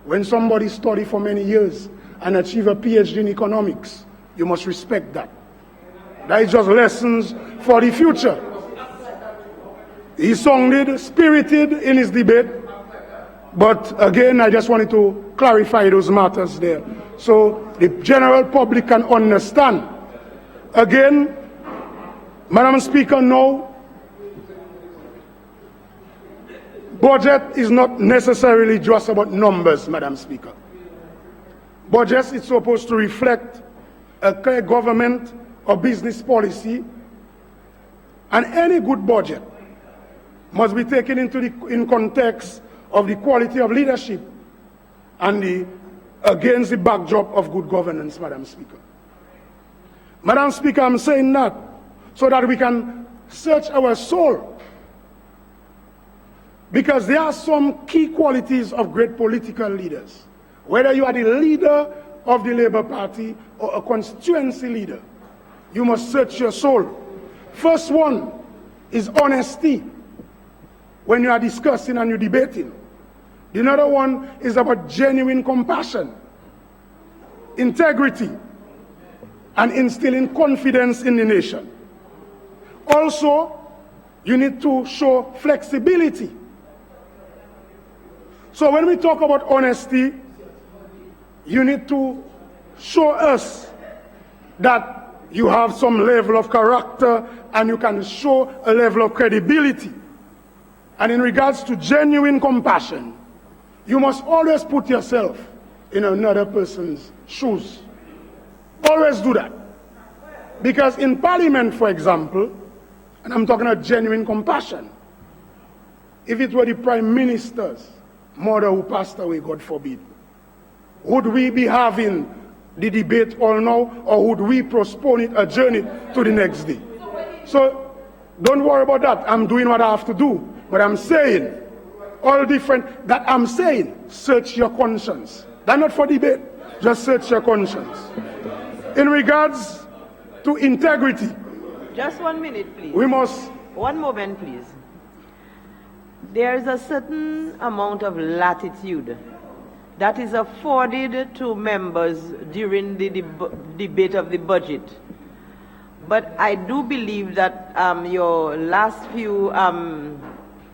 when somebody studied for many years and achieve a PhD in economics. You must respect that. That is just lessons for the future. He sounded spirited in his debate, but again, I just wanted to clarify those matters there so the general public can understand. Again, Madam Speaker, no, budget is not necessarily just about numbers, Madam Speaker. Budget is supposed to reflect a clear government or business policy, and any good budget must be taken in context of the quality of leadership and against the backdrop of good governance, Madam Speaker. Madam Speaker, I'm saying that so that we can search our soul, because there are some key qualities of great political leaders. Whether you are the leader of the Labour Party or a constituency leader, you must search your soul. First one is honesty when you are discussing and you're debating. The other one is about genuine compassion, integrity, and instilling confidence in the nation. Also, you need to show flexibility. So when we talk about honesty, you need to show us that you have some level of character and you can show a level of credibility. And in regards to genuine compassion, you must always put yourself in another person's shoes. Always do that. Because in Parliament, for example, and I'm talking about genuine compassion, if it were the Prime Minister's mother who passed away, God forbid, would we be having the debate all now, or would we postpone it, adjourn it to the next day? So don't worry about that. I'm doing what I have to do. But I'm saying, all different, that I'm saying, search your conscience. That's not for debate. Just search your conscience. In regards to integrity, Just 1 minute, please. we must... One moment, please. There is a certain amount of latitude that is afforded to members during the debate of the budget. But I do believe that your last few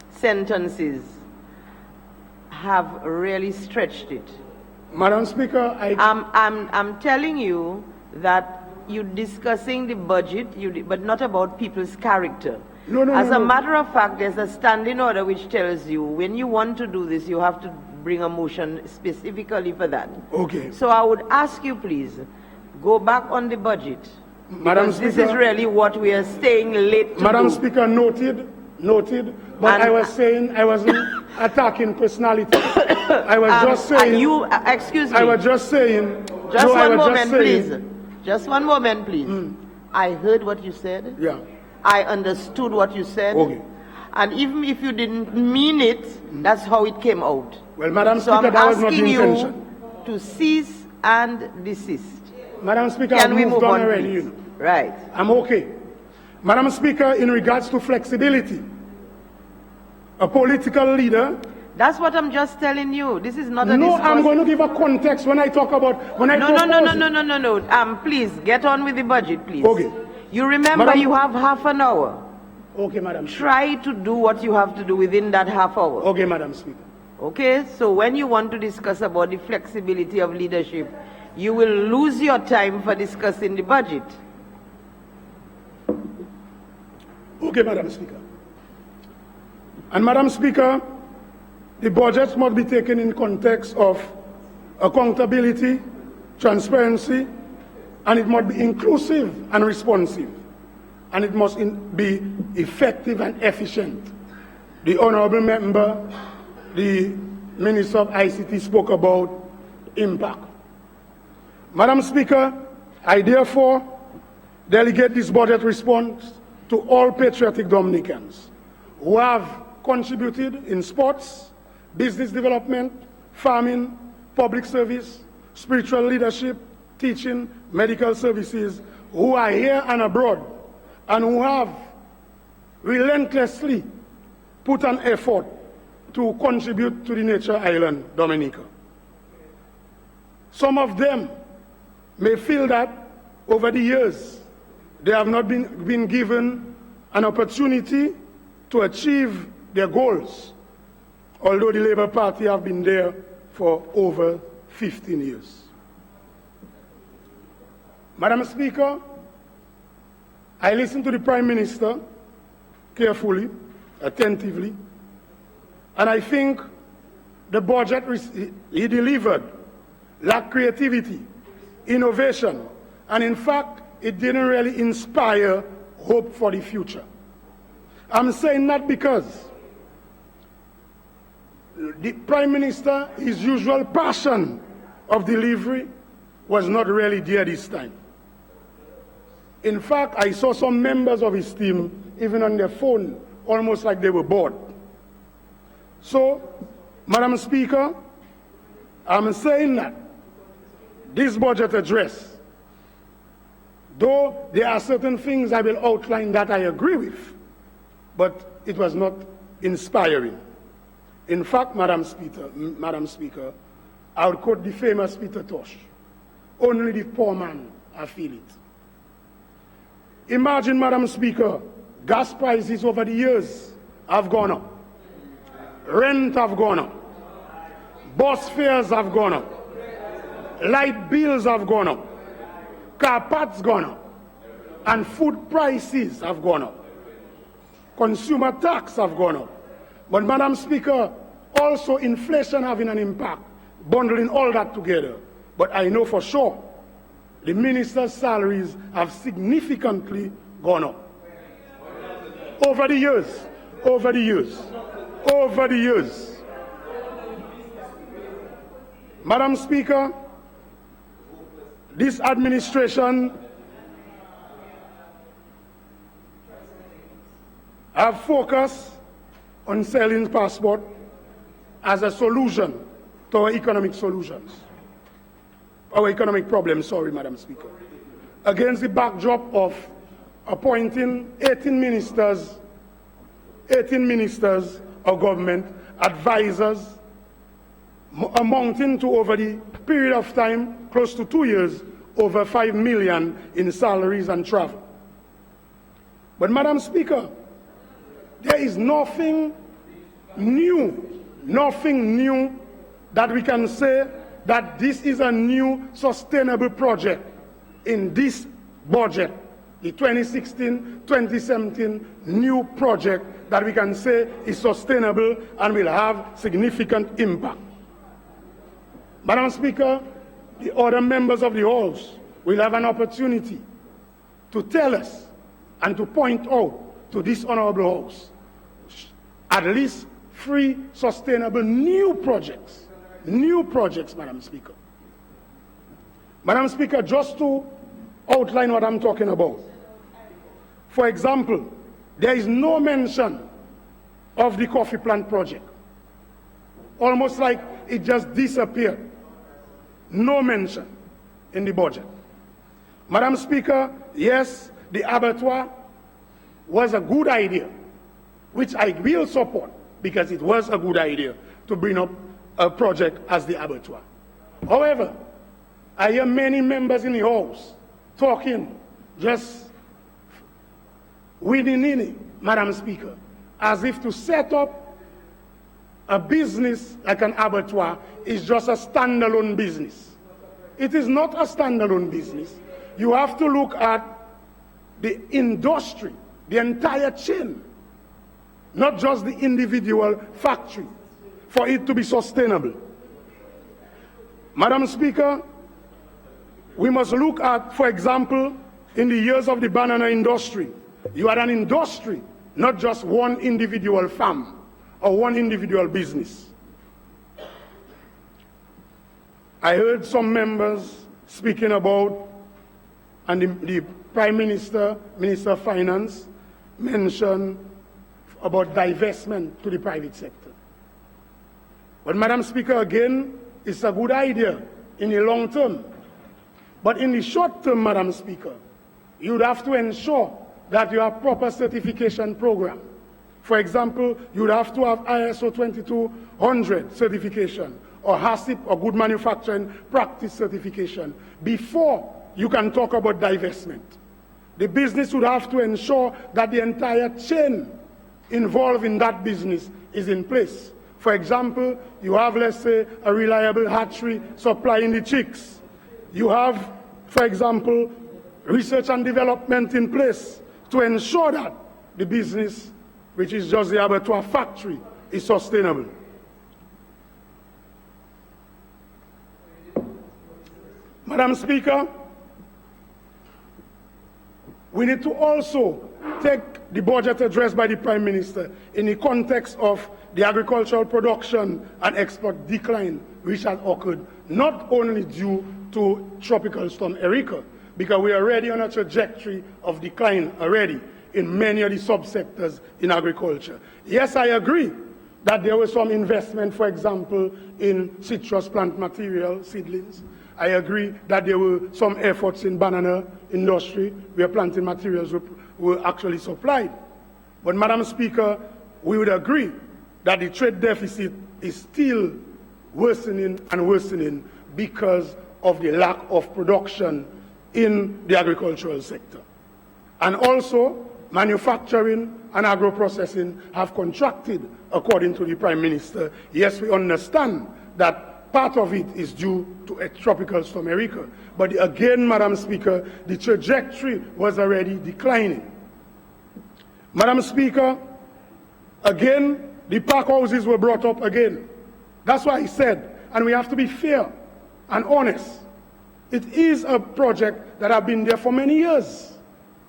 sentences have really stretched it. Madam Speaker, I'm telling you that you're discussing the budget, but not about people's character. No, As a no. matter of fact, there's a standing order which tells you when you want to do this, you have to bring a motion specifically for that. Okay. So I would ask you, please, go back on the budget. Madam Because this Speaker, is really what we are staying late to Madam do. Speaker, noted. But And- I was saying, I wasn't attacking personality. I was just saying... You, excuse me. I was just saying... Just no, I one was moment, just saying, please. Just one moment, please. I heard what you said. Yeah. I understood what you said. Okay. And even if you didn't mean it, that's how it came out. Well, Madam So Speaker, I'm that was not asking the you intention. to cease and desist. Madam Speaker, Can I've we moved move on on, already. please? You know. Right. I'm okay. Madam Speaker, in regards to flexibility, a political leader... That's what I'm just telling you. This is not a No, discussion. I'm going to give a context when I talk about... No. Please, get on with the budget, please. Okay. You remember Madam- you have half an hour. Okay, Madam Speaker. Try to do what you have to do within that half hour. Okay, Madam Speaker. Okay, so when you want to discuss about the flexibility of leadership, you will lose your time for discussing the budget. Okay, Madam Speaker. And Madam Speaker, the budget must be taken in context of accountability, transparency, and it must be inclusive and responsive. And it must be effective and efficient. The Honourable Member, the Minister of ICT spoke about impact. Madam Speaker, I therefore delegate this budget response to all patriotic Dominicans who have contributed in sports, business development, farming, public service, spiritual leadership, teaching, medical services, who are here and abroad, and who have relentlessly put an effort to contribute to the nature island, Dominica. Some of them may feel that over the years they have not been given an opportunity to achieve their goals, although the Labour Party have been there for over 15 years. Madam Speaker, I listened to the Prime Minister carefully, attentively, and I think the budget he delivered lacked creativity, innovation, and in fact, it didn't really inspire hope for the future. I'm saying that because the Prime Minister, his usual passion of delivery was not really there this time. In fact, I saw some members of his team, even on their phone, almost like they were bored. So, Madam Speaker, I'm saying that this budget address Though there are certain things I will outline that I agree with, but it was not inspiring. In fact, Madam Speaker, I would quote the famous Peter Tosh, only the poor man I feel it. Imagine, Madam Speaker, gas prices over the years have gone up. Rent have gone up. Bus fares have gone up. Light bills have gone up. Car parts gone up. And food prices have gone up. Consumer tax have gone up. But, Madam Speaker, also inflation having an impact, bundling all that together. But I know for sure the ministers' salaries have significantly gone up. Over the years. Madam Speaker, this administration have focused on selling passport as a solution to our economic problems, Madam Speaker. Against the backdrop of appointing 18 ministers of government, advisors, amounting to, over the period of time, close to 2 years, over 5 million in salaries and travel. But, Madam Speaker, there is nothing new that we can say that this is a new sustainable project in this budget, the 2016-2017 new project that we can say is sustainable and will have significant impact. Madam Speaker, the other members of the House will have an opportunity to tell us and to point out to this honorable House at least 3 sustainable new projects, Madam Speaker. Madam Speaker, just to outline what I'm talking about. For example, there is no mention of the coffee plant project. Almost like it just disappeared. No mention in the budget. Madam Speaker, yes, the abattoir was a good idea, which I will support because it was a good idea to bring up a project as the abattoir. However, I hear many members in the House talking just willy-nilly, Madam Speaker, as if to set up a business like an abattoir is just a standalone business. It is not a standalone business. You have to look at the industry, the entire chain, not just the individual factory, for it to be sustainable. Madam Speaker, we must look at, for example, in the years of the banana industry, you had an industry, not just one individual farm or one individual business. I heard some members speaking about, and the Prime Minister, Minister of Finance, mentioned about divestment to the private sector. But, Madam Speaker, again, it's a good idea in the long term. But in the short term, Madam Speaker, you'd have to ensure that you have proper certification program. For example, you'd have to have ISO 2200 certification or HACCP or Good Manufacturing Practice certification before you can talk about divestment. The business would have to ensure that the entire chain involved in that business is in place. For example, you have, let's say, a reliable hatchery supplying the chicks. You have, for example, research and development in place to ensure that the business, which is just the abattoir factory, is sustainable. Madam Speaker, we need to also take the budget address by the Prime Minister in the context of the agricultural production and export decline which has occurred, not only due to Tropical Storm Erika, because we are already on a trajectory of decline already in many of the subsectors in agriculture. Yes, I agree that there was some investment, for example, in citrus plant material, seedlings. I agree that there were some efforts in banana industry where planting materials were actually supplied. But, Madam Speaker, we would agree that the trade deficit is still worsening and worsening because of the lack of production in the agricultural sector. And also, manufacturing and agro-processing have contracted, according to the Prime Minister. Yes, we understand that part of it is due to a tropical storm Erika. But again, Madam Speaker, the trajectory was already declining. Madam Speaker, again, the park houses were brought up again. That's why I said, and we have to be fair and honest, it is a project that has been there for many years.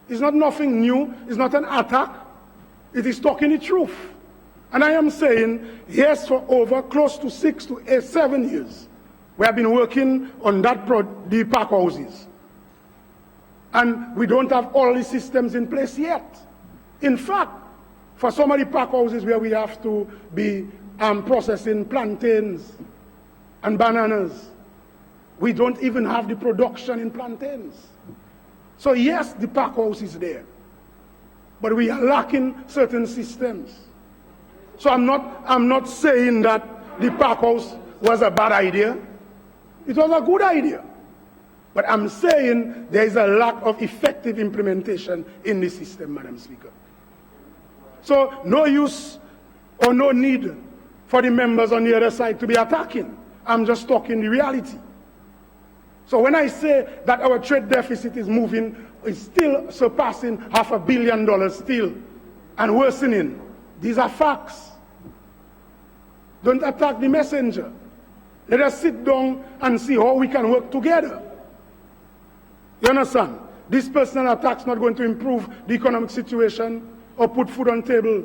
It's not nothing new, it's not an attack, it is talking the truth. And I am saying, yes, for over close to 6 to 7 years, we have been working on the park houses. And we don't have all the systems in place yet. In fact, for some of the park houses where we have to be processing plantains and bananas, we don't even have the production in plantains. So yes, the park house is there, but we are lacking certain systems. So I'm not saying that the park house was a bad idea. It was a good idea. But I'm saying there is a lack of effective implementation in the system, Madam Speaker. So no use or no need for the members on the other side to be attacking. I'm just talking the reality. So when I say that our trade deficit is still surpassing $500 million still and worsening, these are facts. Don't attack the messenger. Let us sit down and see how we can work together. You understand? This personal attack is not going to improve the economic situation or put food on table.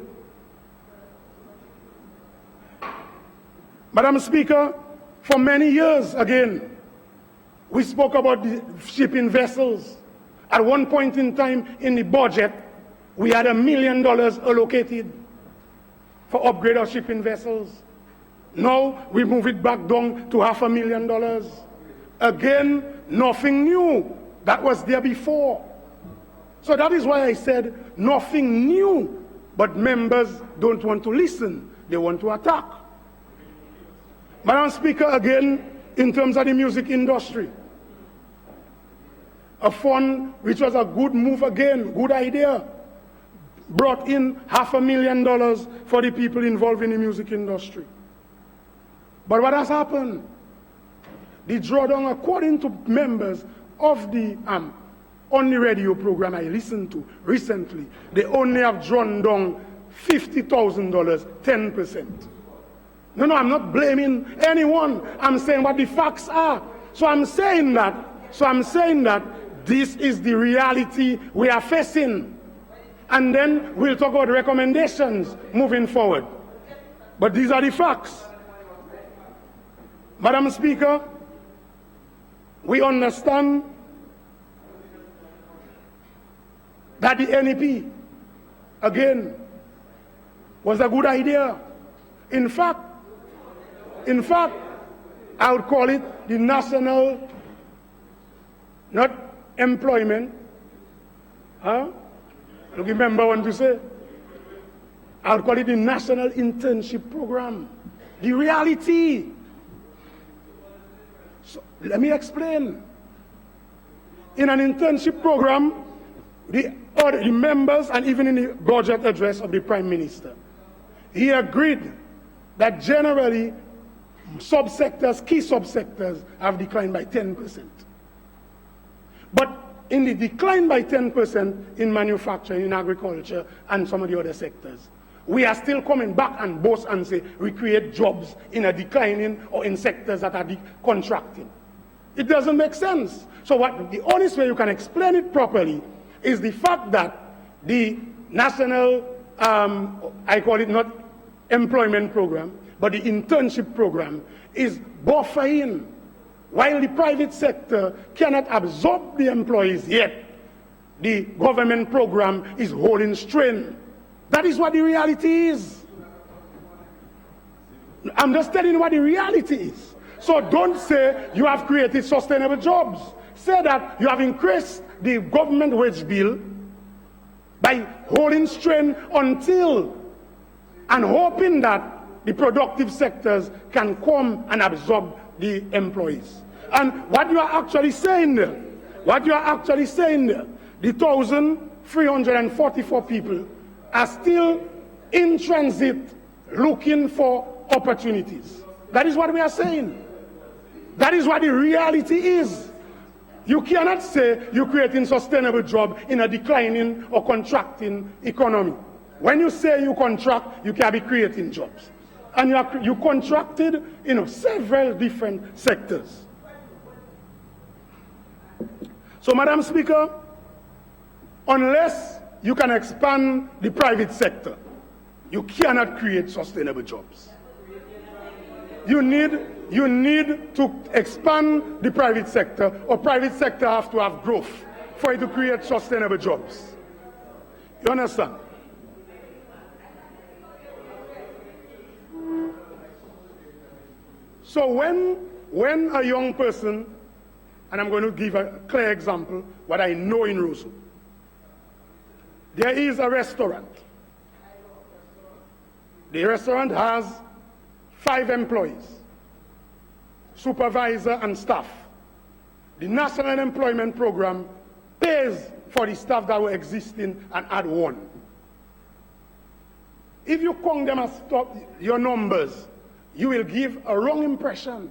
Madam Speaker, for many years, again, we spoke about the shipping vessels. At one point in time in the budget, we had $1 million allocated for upgrade of shipping vessels. Now we move it back down to $500,000. Again, nothing new. That was there before. So that is why I said nothing new. But members don't want to listen. They want to attack. Madam Speaker, again, in terms of the music industry, a fund which was a good move again, good idea, brought in $500,000 for the people involved in the music industry. But what has happened? The drawdown, according to members of the on the radio program I listened to recently, they only have drawn down $50,000, 10%. No, I'm not blaming anyone. I'm saying what the facts are. So I'm saying that this is the reality we are facing. And then we'll talk about recommendations moving forward. But these are the facts. Madam Speaker, we understand that the NEP, again, was a good idea. In fact, I would call it the national, not employment. Huh? You remember what to say? I would call it the national internship program. The reality. So, let me explain. In an internship program, the members, and even in the budget address of the Prime Minister, he agreed that generally subsectors, key subsectors, have declined by 10%. But in the decline by 10% in manufacturing, in agriculture, and some of the other sectors, we are still coming back and boast and say we create jobs in a declining or in sectors that are contracting. It doesn't make sense. So the honest way you can explain it properly is the fact that the national, I call it not employment program, but the internship program is buffering. While the private sector cannot absorb the employees yet, the government program is holding strain. That is what the reality is. I'm just telling you what the reality is. So don't say you have created sustainable jobs. say that you have increased the government wage bill by holding strain until and hoping that the productive sectors can come and absorb the employees. And what you are actually saying there, the 1,344 people are still in transit looking for opportunities. That is what we are saying. That is what the reality is. You cannot say you're creating sustainable jobs in a declining or contracting economy. When you say you contract, you can be creating jobs. And you contracted in several different sectors. So, Madam Speaker, unless you can expand the private sector, you cannot create sustainable jobs. You need to expand the private sector, or private sector have to have growth for it to create sustainable jobs. You understand? So when a young person, and I'm going to give a clear example, what I know in Roseau. There is a restaurant. The restaurant has 5 employees, supervisor and staff. The National Employment Program pays for the staff that were existing and add 1. If you count them and stop your numbers, you will give a wrong impression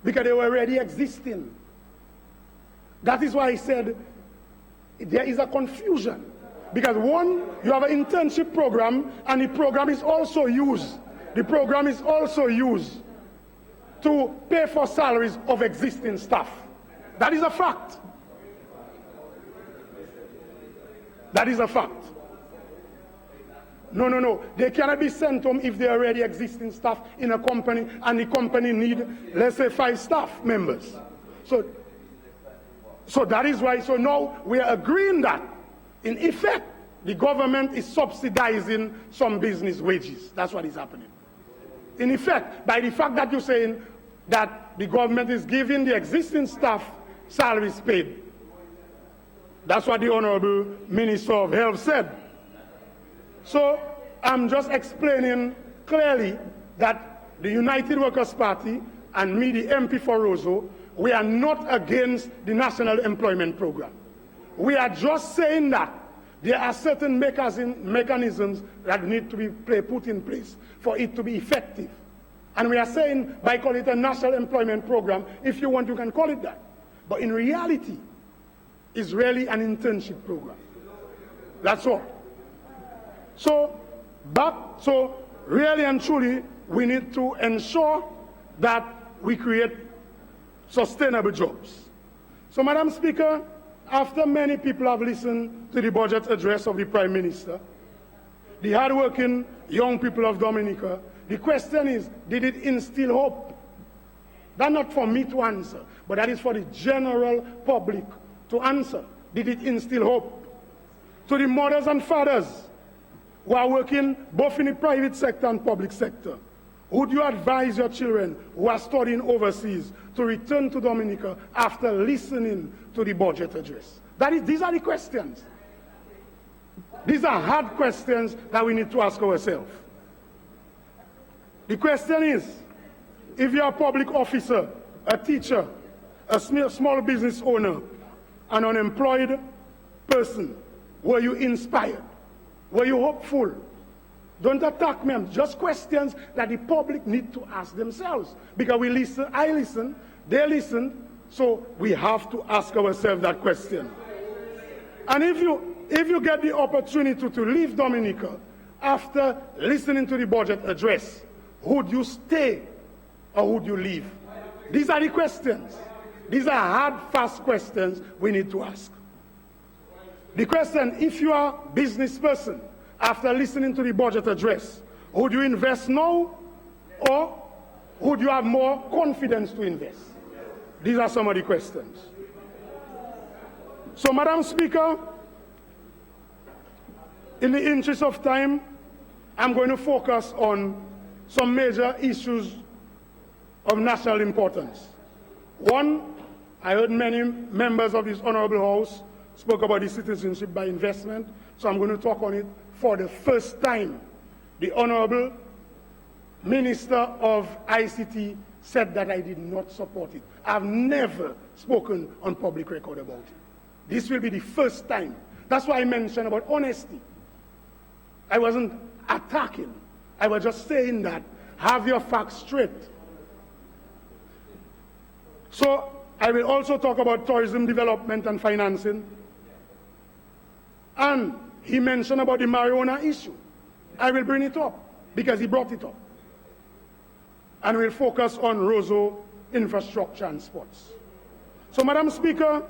because they were already existing. That is why I said there is a confusion. Because 1, you have an internship program, and the program is also used to pay for salaries of existing staff. That is a fact. That is a fact. No. They cannot be sent home if they are already existing staff in a company and the company need, let's say, 5 staff members. So that is why, so now we are agreeing that, in effect, the government is subsidizing some business wages. That's what is happening. In effect, by the fact that you're saying that the government is giving the existing staff salaries paid. That's what the Honorable Minister of Health said. So I'm just explaining clearly that the United Workers' Party and me, the MP for Roseau, we are not against the National Employment Program. We are just saying that there are certain mechanisms that need to be put in place for it to be effective. And we are saying, by calling it a National Employment Program, if you want, you can call it that. But in reality, it's really an internship program. That's all. So really and truly, we need to ensure that we create sustainable jobs. So, Madam Speaker, after many people have listened to the budget address of the Prime Minister, the hardworking young people of Dominica, the question is, did it instill hope? That's not for me to answer, but that is for the general public to answer. Did it instill hope? To the mothers and fathers who are working both in the private sector and public sector, would you advise your children who are studying overseas to return to Dominica after listening to the budget address? These are the questions. These are hard questions that we need to ask ourselves. The question is, if you're a public officer, a teacher, a small business owner, an unemployed person, were you inspired? Were you hopeful? Don't attack me. Just questions that the public need to ask themselves. Because we listen, I listen, they listen, so we have to ask ourselves that question. And if you get the opportunity to leave Dominica after listening to the budget address, would you stay or would you leave? These are the questions. These are hard, fast questions we need to ask. The question, if you are a business person, after listening to the budget address, would you invest now or would you have more confidence to invest? These are some of the questions. So, Madam Speaker, in the interest of time, I'm going to focus on some major issues of national importance. One I heard many members of this honorable House spoke about the citizenship by investment, so I'm going to talk on it for the first time. The honorable Minister of ICT said that I did not support it. I've never spoken on public record about it. This will be the first time. That's why I mentioned about honesty. I wasn't attacking. I was just saying that have your facts straight. So I will also talk about tourism development and financing. And he mentioned about the marijuana issue. I will bring it up because he brought it up. And we'll focus on Roseau infrastructure and sports. So, Madam Speaker,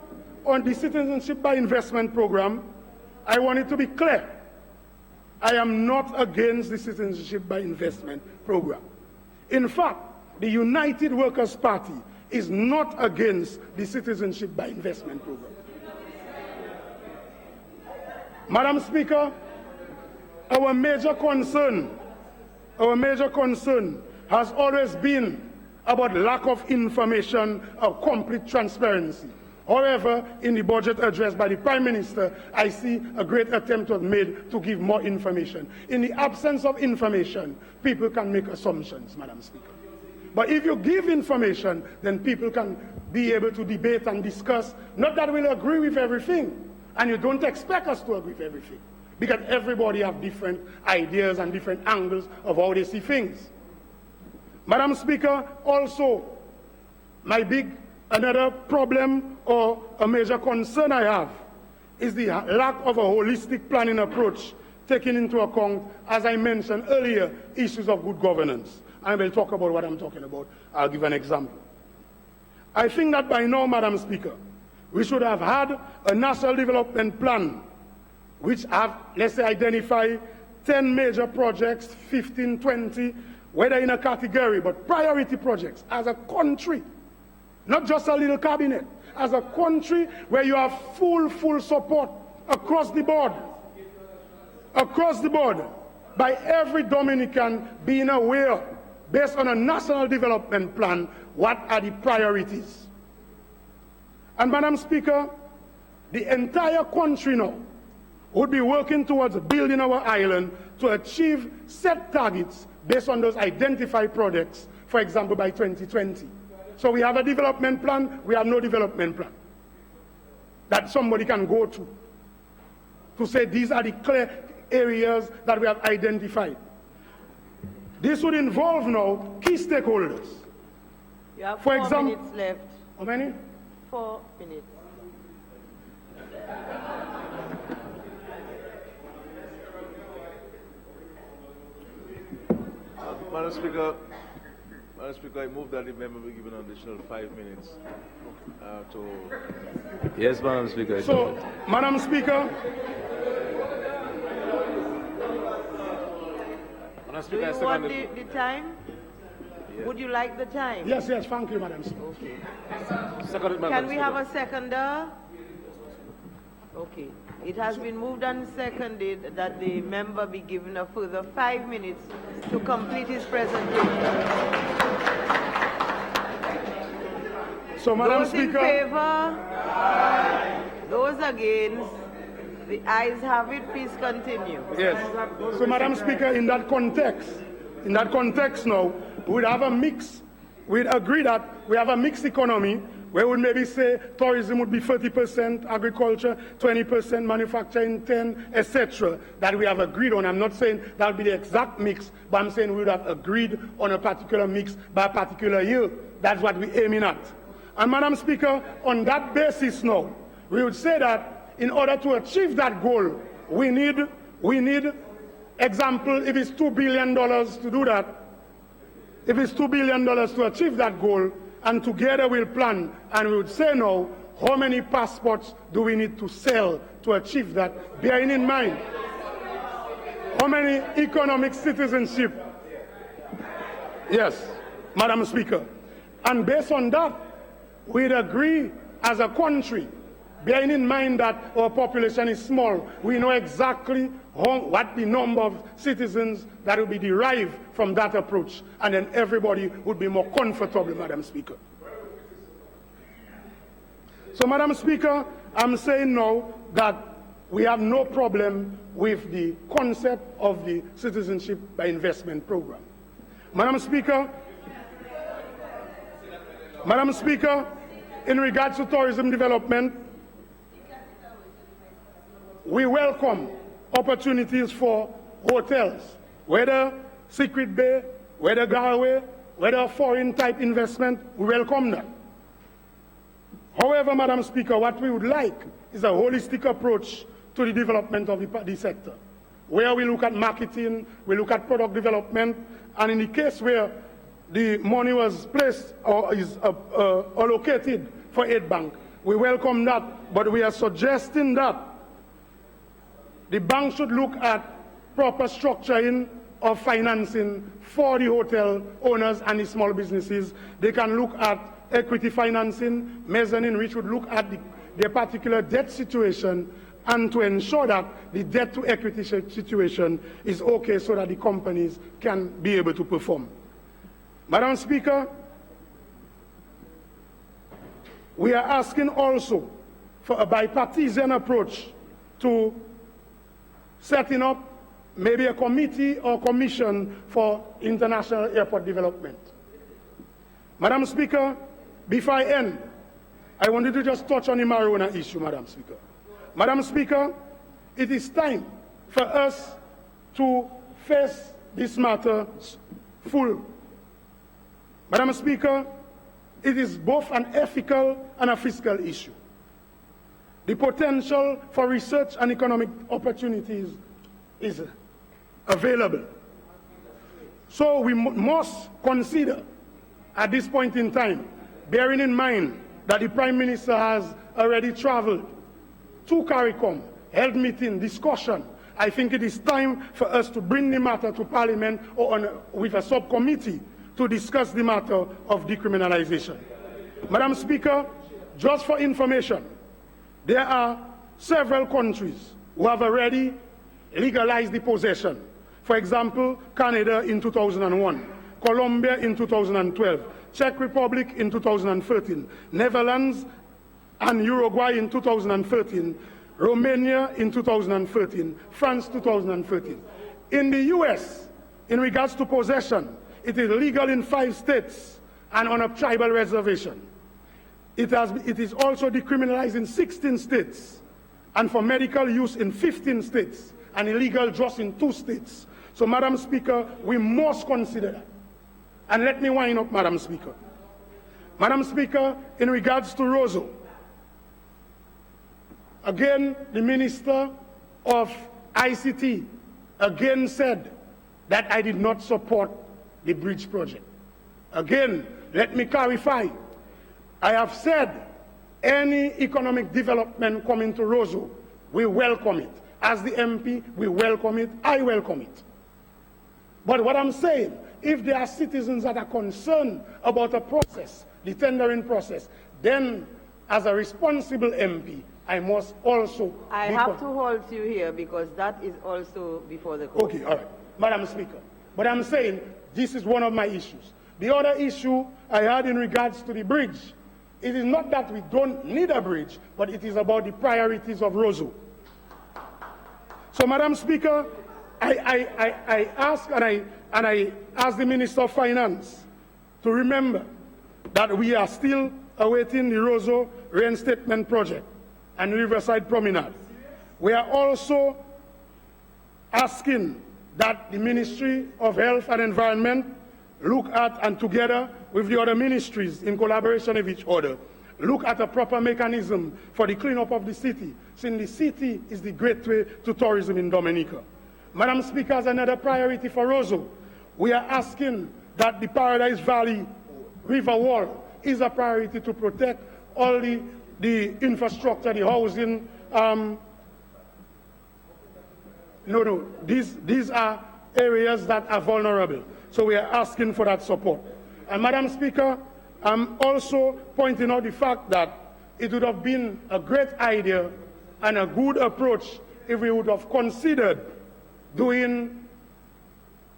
on the Citizenship by Investment program, I want it to be clear. I am not against the Citizenship by Investment program. In fact, the United Workers' Party is not against the Citizenship by Investment program. Madam Speaker, our major concern has always been about lack of information or complete transparency. However, in the budget address by the Prime Minister, I see a great attempt was made to give more information. In the absence of information, people can make assumptions, Madam Speaker. But if you give information, then people can be able to debate and discuss. Not that we'll agree with everything, and you don't expect us to agree with everything, because everybody have different ideas and different angles of how they see things. Madam Speaker, also, another problem or a major concern I have is the lack of a holistic planning approach, taking into account, as I mentioned earlier, issues of good governance. I will talk about what I'm talking about. I'll give an example. I think that by now, Madam Speaker, we should have had a national development plan which have, let's say, identify 10 major projects, 15, 20, whether in a category, but priority projects as a country, not just a little cabinet, as a country where you have full support across the board, by every Dominican being aware, based on a national development plan, what are the priorities. And Madam Speaker, the entire country now would be working towards building our island to achieve set targets based on those identified projects, for example, by 2020. So we have a development plan, we have no development plan that somebody can go to say these are the clear areas that we have identified. This would involve now key stakeholders. You have for 4 example, minutes left. How many? 4 minutes. Madam Speaker, I move that the member be given an additional 5 minutes to... Yes, Madam Speaker. So, Madam Speaker... Do you want the time? Yeah. Would you like the time? Yes, thank you, Madam Speaker. Okay. Can we have a seconder? Okay. It has been moved and seconded that the member be given a further 5 minutes to complete his presentation. So, Madam Those Speaker... in favor? Aye. Those against? The ayes have it. Please continue. Yes. So, Madam Speaker, in that context now, we'd have a mix. We'd agree that we have a mixed economy where we would maybe say tourism would be 30%, agriculture 20%, manufacturing 10%, etc. That we have agreed on. I'm not saying that would be the exact mix, but I'm saying we would have agreed on a particular mix by a particular year. That's what we're aiming at. And, Madam Speaker, on that basis now, we would say that in order to achieve that goal, we need, example, if it's $2 billion to do that, if it's $2 billion to achieve that goal, and together we'll plan, and we would say now, how many passports do we need to sell to achieve that? Bearing in mind, how many economic citizenship? Yes, Madam Speaker. And based on that, we'd agree as a country, bearing in mind that our population is small, we know exactly what the number of citizens that will be derived from that approach, and then everybody would be more comfortable, Madam Speaker. So, Madam Speaker, I'm saying now that we have no problem with the concept of the Citizenship by Investment program. Madam Speaker, in regards to tourism development, we welcome opportunities for hotels, whether Secret Bay, whether Galway, whether foreign type investment, we welcome that. However, Madam Speaker, what we would like is a holistic approach to the development of the sector, where we look at marketing, we look at product development, and in the case where the money was placed or is allocated for aid bank, we welcome that, but we are suggesting that the bank should look at proper structuring of financing for the hotel owners and the small businesses. They can look at equity financing, mezzanine, which would look at their particular debt situation and to ensure that the debt to equity situation is okay so that the companies can be able to perform. Madam Speaker, we are asking also for a bipartisan approach to setting up maybe a committee or commission for international airport development. Madam Speaker, before I end, I wanted to just touch on the marijuana issue, Madam Speaker. Madam Speaker, it is time for us to face this matter full. Madam Speaker, it is both an ethical and a fiscal issue. The potential for research and economic opportunities is available. So we must consider at this point in time, bearing in mind that the Prime Minister has already traveled to CARICOM, held meeting, discussion, I think it is time for us to bring the matter to Parliament or with a subcommittee to discuss the matter of decriminalization. Madam Speaker, just for information, there are several countries who have already legalized the possession. For example, Canada in 2001, Colombia in 2012, Czech Republic in 2013, Netherlands and Uruguay in 2013, Romania in 2013, France 2013. In the US, in regards to possession, it is legal in 5 states and on a tribal reservation. It is also decriminalized in 16 states and for medical use in 15 states and illegal just in 2 states. So, Madam Speaker, we must consider that. And let me wind up, Madam Speaker. Madam Speaker, in regards to Roseau, again, the Minister of ICT again said that I did not support the bridge project. Again, let me clarify. I have said any economic development coming to Roseau, we welcome it. As the MP, we welcome it. I welcome it. But what I'm saying, if there are citizens that are concerned about a process, the tendering process, then as a responsible MP, I must also... I have to hold you here because that is also before the court. Okay, all right. Madam Speaker. But I'm saying this is one of my issues. The other issue I had in regards to the bridge, it is not that we don't need a bridge, but it is about the priorities of Roseau. So, Madam Speaker, I ask the Minister of Finance to remember that we are still awaiting the Roseau reinstatement project and Riverside Promenade. We are also asking that the Ministry of Health and Environment look at, and together with the other ministries in collaboration with each other, look at a proper mechanism for the cleanup of the city, since the city is the gateway to tourism in Dominica. Madam Speaker, as another priority for Roseau, we are asking that the Paradise Valley River Wall is a priority to protect all the infrastructure, the housing. These are areas that are vulnerable. So we are asking for that support. And Madam Speaker, I'm also pointing out the fact that it would have been a great idea and a good approach if we would have considered doing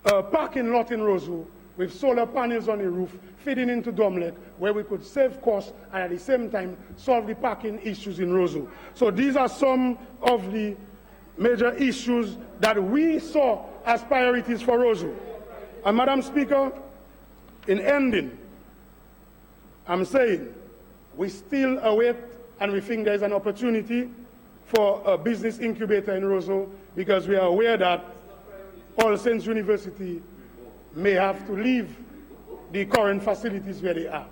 a parking lot in Roseau with solar panels on the roof feeding into Dominica, where we could save costs and at the same time solve the parking issues in Roseau. So these are some of the major issues that we saw as priorities for Roseau. And Madam Speaker, in ending, I'm saying we still await and we think there is an opportunity for a business incubator in Roseau because we are aware that All Saints University may have to leave the current facilities where they are.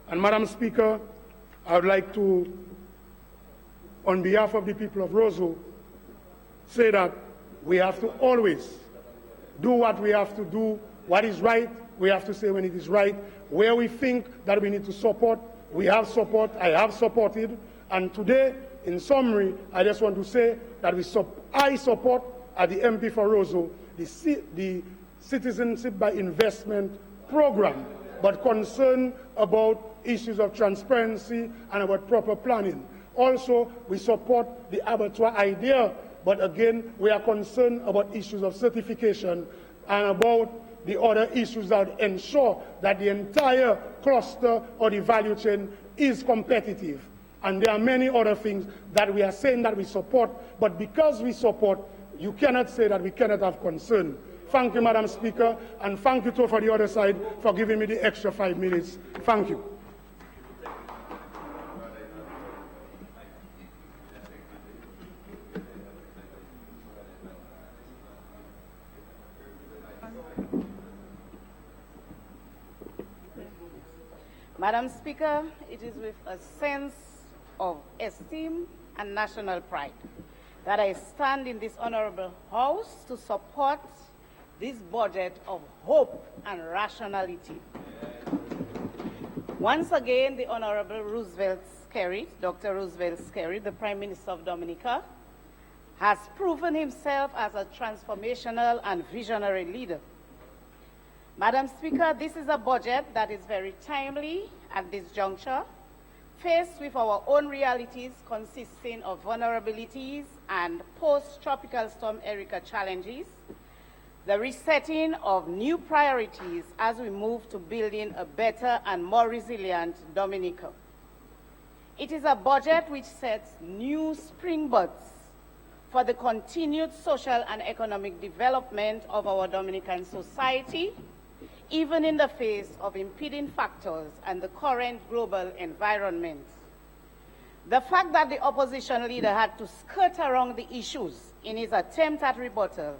And Madam Speaker, I would like to, on behalf of the people of Roseau, say that we have to always do what we have to do, what is right, we have to say when it is right. Where we think that we need to support, we have support, I have supported. And today, in summary, I just want to say that I support, as the MP for Roseau, the Citizenship by Investment program, but concerned about issues of transparency and about proper planning. Also, we support the abattoir idea, but again, we are concerned about issues of certification and about the other issues that ensure that the entire cluster or the value chain is competitive. And there are many other things that we are saying that we support, but because we support, you cannot say that we cannot have concern. Thank you, Madam Speaker, and thank you too for the other side for giving me the extra 5 minutes. Thank you. Madam Speaker, it is with a sense of esteem and national pride that I stand in this honorable House to support this budget of hope and rationality. Once again, the Honorable Roosevelt Skerry, Dr. Roosevelt Skerry, the Prime Minister of Dominica, has proven himself as a transformational and visionary leader. Madam Speaker, this is a budget that is very timely at this juncture, faced with our own realities consisting of vulnerabilities and post-tropical storm Erika challenges, the resetting of new priorities as we move to building a better and more resilient Dominica. It is a budget which sets new springboards for the continued social and economic development of our Dominican society, even in the face of impeding factors and the current global environment. The fact that the opposition leader had to skirt around the issues in his attempt at rebuttal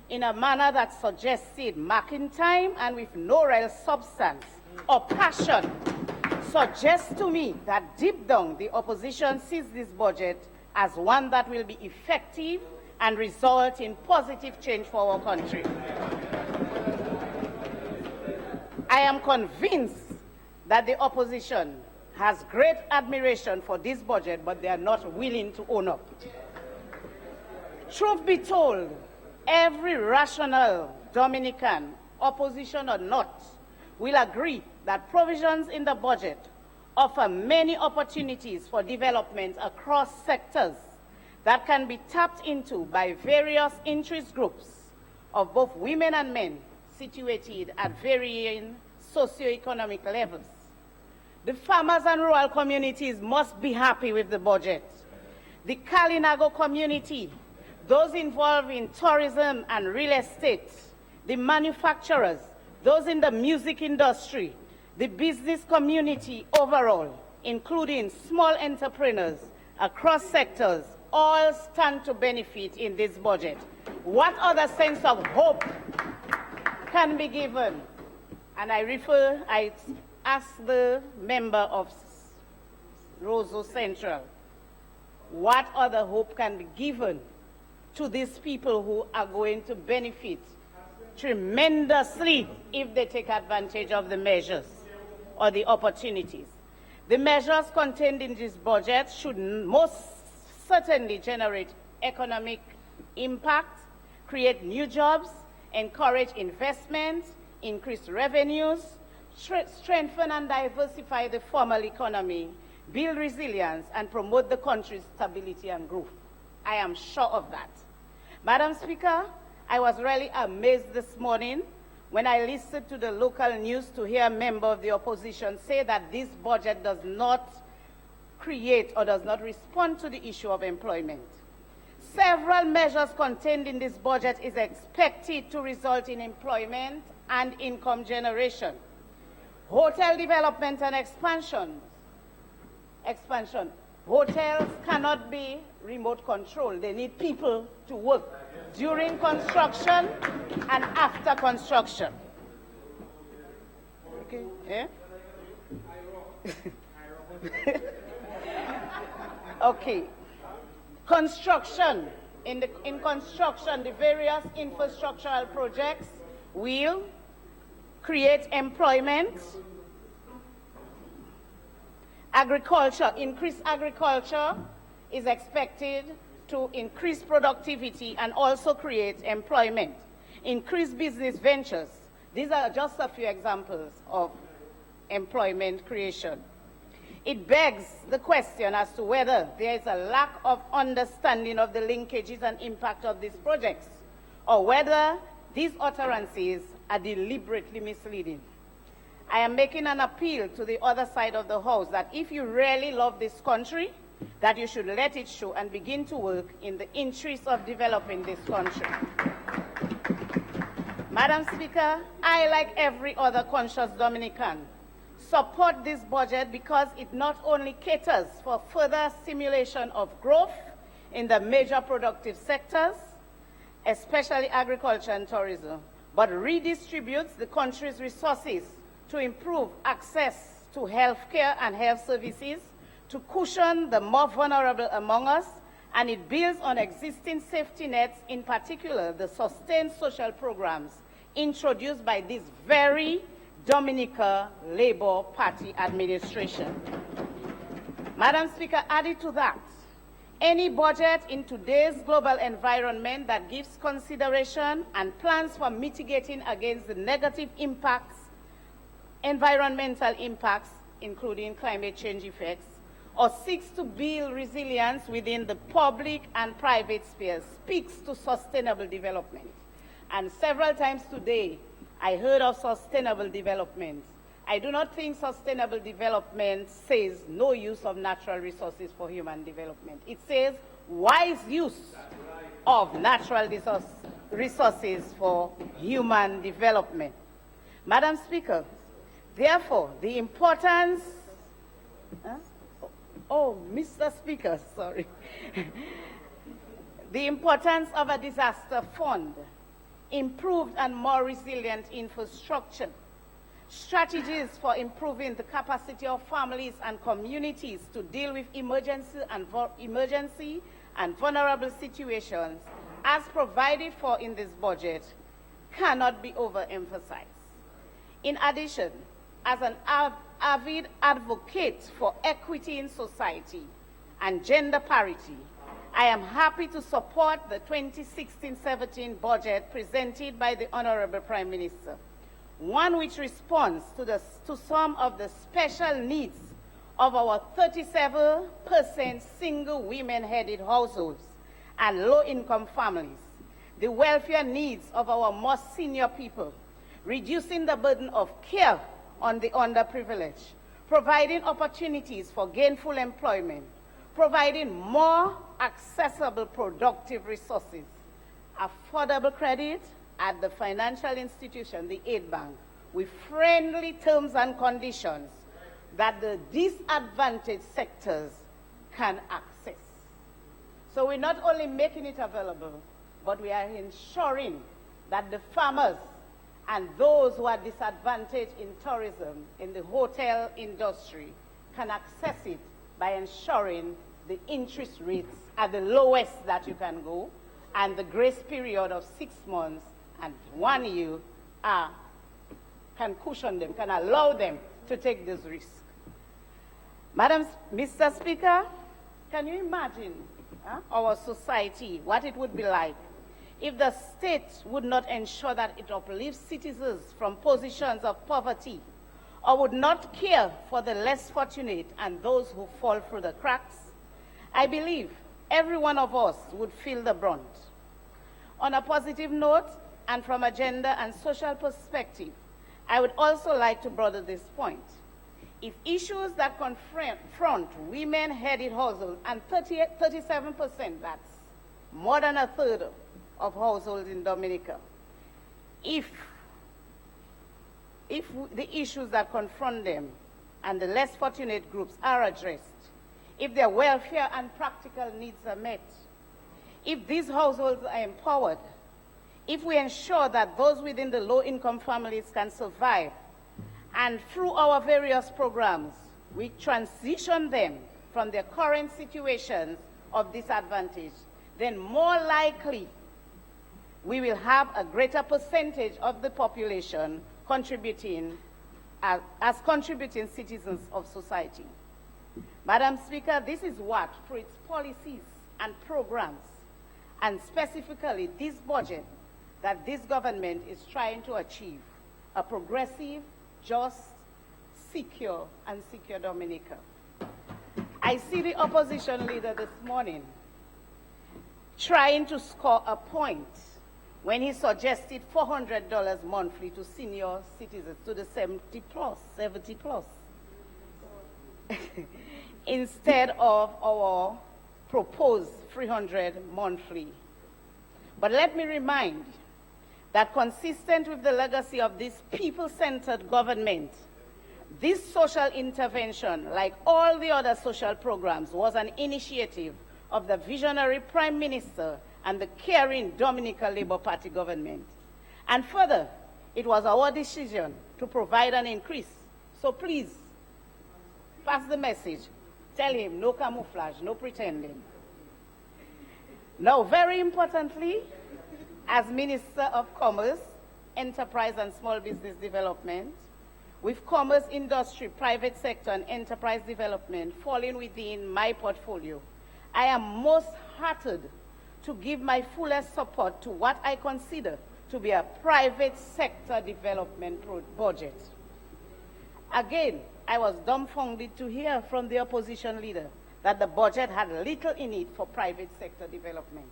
in a manner that suggested marking time and with no real substance or passion suggests to me that deep down the opposition sees this budget as one that will be effective and result in positive change for our country. I am convinced that the opposition has great admiration for this budget, but they are not willing to own up. Truth be told, every rational Dominican, opposition or not, will agree that provisions in the budget offer many opportunities for development across sectors that can be tapped into by various interest groups of both women and men situated at varying socioeconomic levels. The farmers and rural communities must be happy with the budget. The Kalinago community, those involved in tourism and real estate, the manufacturers, those in the music industry, the business community overall, including small entrepreneurs across sectors, all stand to benefit in this budget. What other sense of hope can be given? And I ask the member of Roseau Central, what other hope can be given to these people who are going to benefit tremendously if they take advantage of the measures or the opportunities? The measures contained in this budget should most certainly generate economic impact, create new jobs, encourage investment, increase revenues, strengthen and diversify the formal economy, build resilience, and promote the country's stability and growth. I am sure of that. Madam Speaker, I was really amazed this morning when I listened to the local news to hear a member of the opposition say that this budget does not create or does not respond to the issue of employment. Several measures contained in this budget is expected to result in employment and income generation. Hotel development and expansion. Hotels cannot be remote controlled. They need people to work during construction and after construction. Okay, yeah? Okay. Construction. In construction, the various infrastructural projects will create employment. Agriculture, increased agriculture is expected to increase productivity and also create employment. Increased business ventures. These are just a few examples of employment creation. It begs the question as to whether there is a lack of understanding of the linkages and impact of these projects, or whether these utterances are deliberately misleading. I am making an appeal to the other side of the house that if you really love this country, that you should let it show and begin to work in the interest of developing this country. Madam Speaker, I, like every other conscious Dominican, support this budget because it not only caters for further stimulation of growth in the major productive sectors, especially agriculture and tourism, but redistributes the country's resources to improve access to health care and health services, to cushion the more vulnerable among us, and it builds on existing safety nets, in particular the sustained social programs introduced by this very Dominica Labour Party administration. Madam Speaker, added to that, any budget in today's global environment that gives consideration and plans for mitigating against the negative impacts, environmental impacts, including climate change effects, or seeks to build resilience within the public and private spheres, speaks to sustainable development. And several times today, I heard of sustainable development. I do not think sustainable development says no use of natural resources for human development. It says wise use of natural resources for human development. Madam Speaker, therefore, the importance... Mr. Speaker, sorry. The importance of a disaster fund, improved and more resilient infrastructure, strategies for improving the capacity of families and communities to deal with emergency and vulnerable situations, as provided for in this budget, cannot be overemphasized. In addition, as an avid advocate for equity in society and gender parity, I am happy to support the 2016-17 budget presented by the Honorable Prime Minister, one which responds to some of the special needs of our 37% single women-headed households and low-income families, the welfare needs of our most senior people, reducing the burden of care on the underprivileged, providing opportunities for gainful employment, providing more accessible productive resources, affordable credit at the financial institution, the aid bank, with friendly terms and conditions that the disadvantaged sectors can access. So we're not only making it available, but we are ensuring that the farmers and those who are disadvantaged in tourism, in the hotel industry, can access it by ensuring the interest rates are the lowest that you can go, and the grace period of 6 months and 1 year can cushion them, can allow them to take this risk. Mr. Speaker, can you imagine our society, what it would be like if the state would not ensure that it uplifts citizens from positions of poverty, or would not care for the less fortunate and those who fall through the cracks? I believe every one of us would feel the brunt. On a positive note, and from a gender and social perspective, I would also like to broaden this point. If issues that confront women-headed households, and 37%, that's more than a third of households in Dominica, if the issues that confront them and the less fortunate groups are addressed, if their welfare and practical needs are met, if these households are empowered, if we ensure that those within the low-income families can survive, and through our various programs, we transition them from their current situations of disadvantage, then more likely we will have a greater percentage of the population contributing as contributing citizens of society. Madam Speaker, this is what, through its policies and programs, and specifically this budget, that this government is trying to achieve a progressive, just, secure, and secure Dominica. I see the opposition leader this morning trying to score a point when he suggested $400 monthly to senior citizens, to the 70 plus, instead of our proposed $300 monthly. But let me remind that consistent with the legacy of this people-centered government, this social intervention, like all the other social programs, was an initiative of the visionary Prime Minister and the caring Dominica Labour Party government. And further, it was our decision to provide an increase. So please, pass the message. Tell him, no camouflage, no pretending. Now, very importantly, as Minister of Commerce, Enterprise and Small Business Development, with commerce, industry, private sector, and enterprise development falling within my portfolio, I am most heartened to give my fullest support to what I consider to be a private sector development budget. Again, I was dumbfounded to hear from the opposition leader that the budget had little in it for private sector development.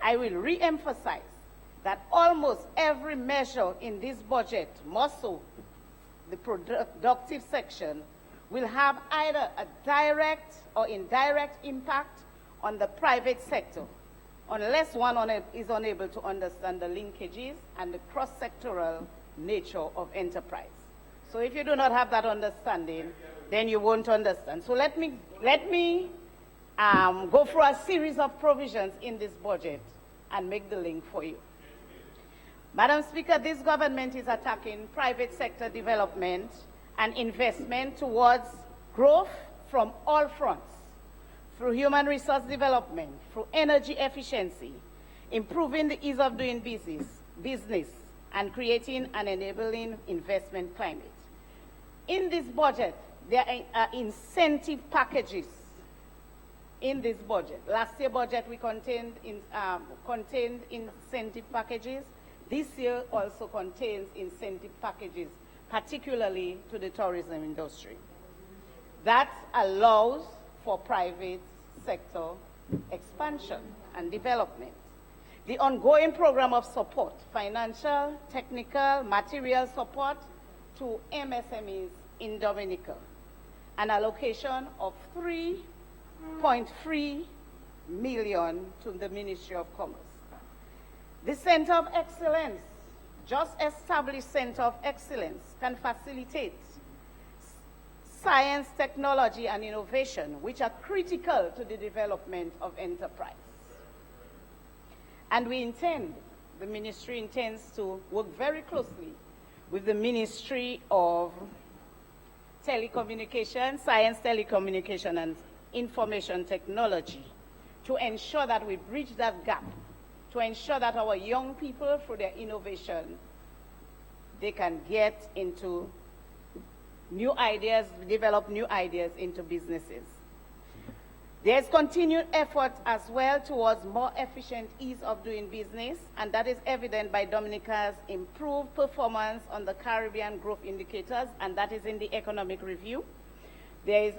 I will re-emphasize that almost every measure in this budget, more so the productive section, will have either a direct or indirect impact on the private sector, unless one is unable to understand the linkages and the cross-sectoral nature of enterprise. So if you do not have that understanding, then you won't understand. So let me go through a series of provisions in this budget and make the link for you. Madam Speaker, this government is attacking private sector development and investment towards growth from all fronts, through human resource development, through energy efficiency, improving the ease of doing business, and creating an enabling investment climate. In this budget, there are incentive packages in this budget. Last year budget we contained incentive packages. This year also contains incentive packages, particularly to the tourism industry. That allows for private sector expansion and development. The ongoing program of support, financial, technical, material support to MSMEs in Dominica, an allocation of $3.3 million to the Ministry of Commerce. The Center of Excellence, just established Center of Excellence, can facilitate science, technology, and innovation, which are critical to the development of enterprise. And the ministry intends to work very closely with the Ministry of Telecommunication, Science, Telecommunication, and Information Technology to ensure that we bridge that gap, to ensure that our young people, through their innovation, they can get into new ideas, develop new ideas into businesses. There's continued effort as well towards more efficient ease of doing business, and that is evident by Dominica's improved performance on the Caribbean growth indicators, and that is in the economic review. There is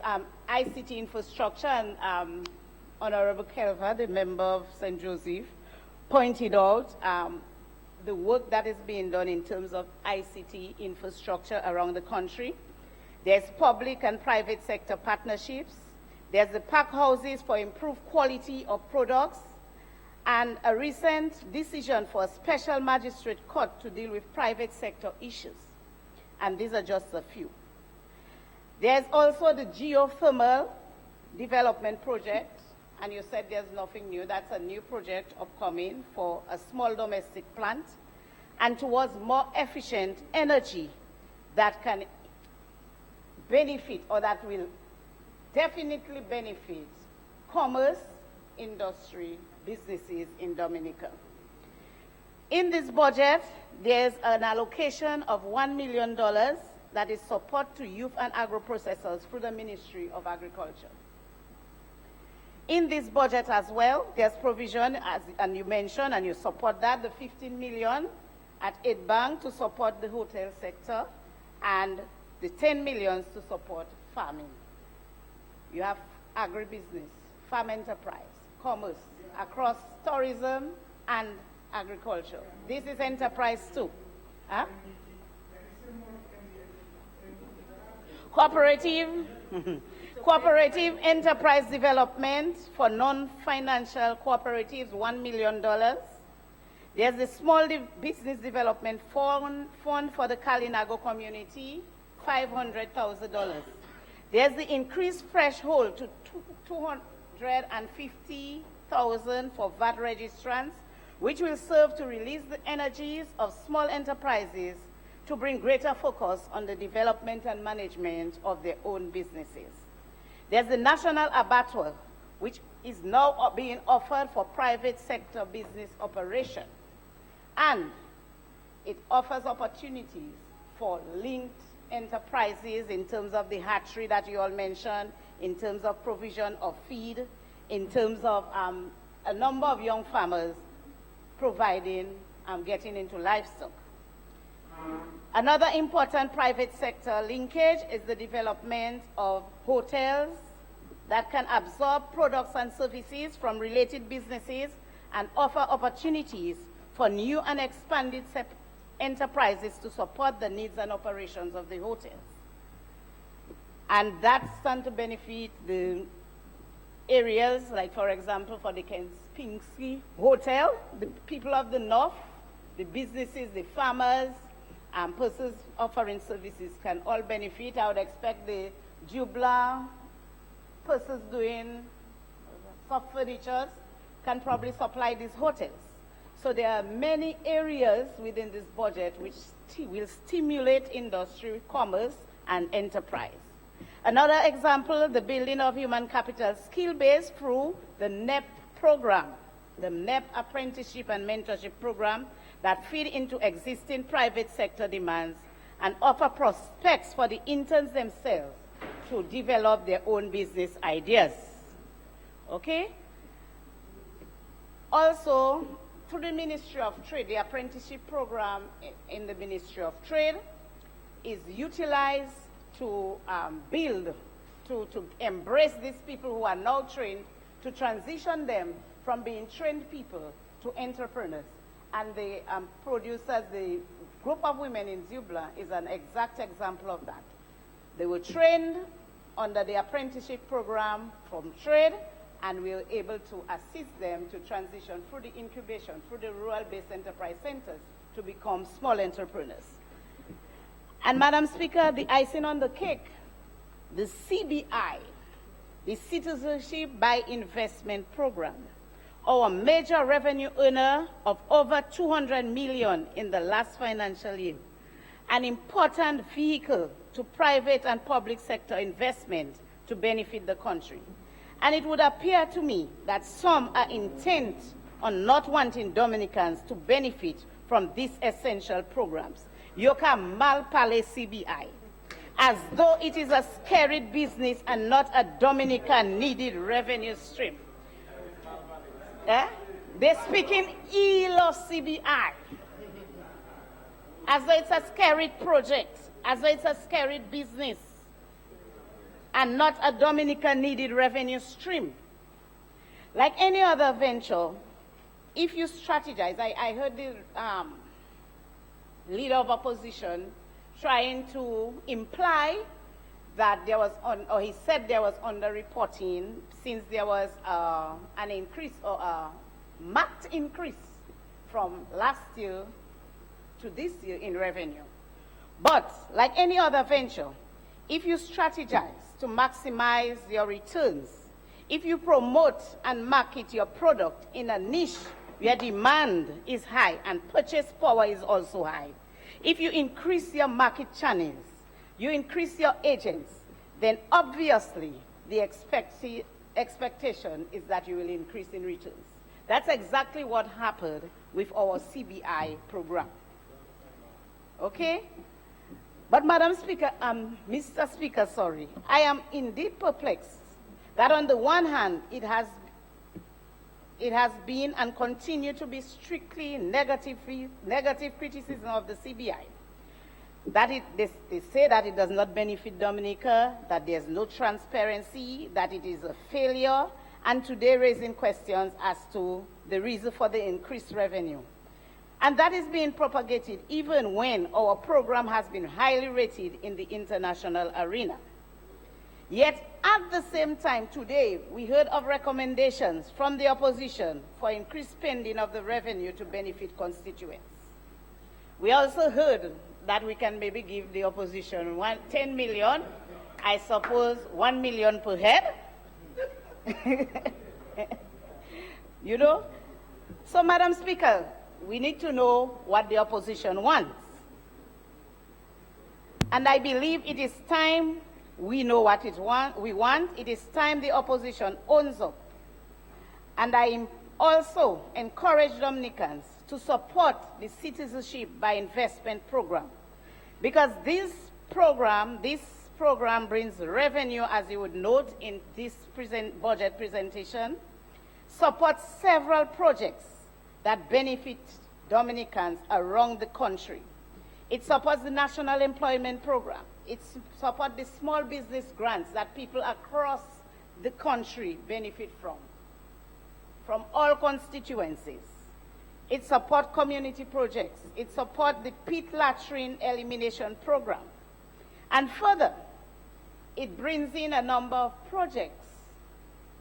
ICT infrastructure, and Honorable Kelva, the member of St. Joseph, pointed out the work that is being done in terms of ICT infrastructure around the country. There's public and private sector partnerships. There's the pack houses for improved quality of products, and a recent decision for a special magistrate court to deal with private sector issues. And these are just a few. There's also the geothermal development project, and you said there's nothing new. That's a new project upcoming for a small domestic plant and towards more efficient energy that can benefit, or that will definitely benefit, commerce, industry, businesses in Dominica. In this budget, there's an allocation of $1 million that is support to youth and agro-processors through the Ministry of Agriculture. In this budget as well, there's provision, and you mentioned, and you support that, the $15 million at Aid Bank to support the hotel sector, and the $10 million to support farming. You have agribusiness, farm enterprise, commerce, across tourism and agriculture. This is enterprise too. Huh? Cooperative, cooperative enterprise development for non-financial cooperatives, $1 million. There's the small business development fund for the Kalinago community, $500,000. There's the increased threshold to $250,000 for VAT registrants, which will serve to release the energies of small enterprises to bring greater focus on the development and management of their own businesses. There's the National Abattoir, which is now being offered for private sector business operation. And it offers opportunities for linked enterprises in terms of the hatchery that you all mentioned, in terms of provision of feed, in terms of a number of young farmers providing, getting into livestock. Another important private sector linkage is the development of hotels that can absorb products and services from related businesses and offer opportunities for new and expanded enterprises to support the needs and operations of the hotels. And that's stand to benefit the areas, like for example, for the Kempinski Hotel, the people of the north, the businesses, the farmers, and persons offering services can all benefit. I would expect the Jubla persons doing soft furnitures can probably supply these hotels. So there are many areas within this budget which will stimulate industry, commerce, and enterprise. Another example, the building of human capital skill base through the NEP program, the NEP apprenticeship and mentorship program that feed into existing private sector demands and offer prospects for the interns themselves to develop their own business ideas. Okay? Also, through the Ministry of Trade, the apprenticeship program in the Ministry of Trade is utilized to build, to embrace these people who are now trained, to transition them from being trained people to entrepreneurs. And the producers, the group of women in Zubla is an exact example of that. They were trained under the apprenticeship program from trade, and we were able to assist them to transition through the incubation, through the rural-based enterprise centers to become small entrepreneurs. And Madam Speaker, the icing on the cake, the CBI, the Citizenship by Investment Program, our major revenue earner of over $200 million in the last financial year, an important vehicle to private and public sector investment to benefit the country. And it would appear to me that some are intent on not wanting Dominicans to benefit from these essential programs. Yoka Malpale CBI, as though it is a scary business and not a Dominican needed revenue stream. They're speaking ill of CBI, as though it's a scary project, as though it's a scary business, and not a Dominican needed revenue stream. Like any other venture, if you strategize, I heard the leader of opposition trying to imply that there was, or he said there was underreporting since there was an increase or a marked increase from last year to this year in revenue. But like any other venture, if you strategize to maximize your returns, if you promote and market your product in a niche where demand is high and purchase power is also high, if you increase your market channels, you increase your agents, then obviously the expectation is that you will increase in returns. That's exactly what happened with our CBI program. Okay? But Madam Speaker, Mr. Speaker, sorry, I am indeed perplexed that on the one hand, it has been and continue to be strictly negative criticism of the CBI. That they say that it does not benefit Dominica, that there's no transparency, that it is a failure, and today raising questions as to the reason for the increased revenue. And that is being propagated even when our program has been highly rated in the international arena. Yet at the same time today, we heard of recommendations from the opposition for increased spending of the revenue to benefit constituents. We also heard that we can maybe give the opposition 10 million, I suppose 1 million per head. You know? So, Madam Speaker, we need to know what the opposition wants. And I believe it is time we know what we want. It is time the opposition owns up. And I also encourage Dominicans to support the Citizenship by Investment program, because this program brings revenue, as you would note in this budget presentation, supports several projects that benefit Dominicans around the country. It supports the National Employment Program. It supports the small business grants that people across the country benefit from all constituencies. It supports community projects. It supports the pit latrine elimination program. And further, it brings in a number of projects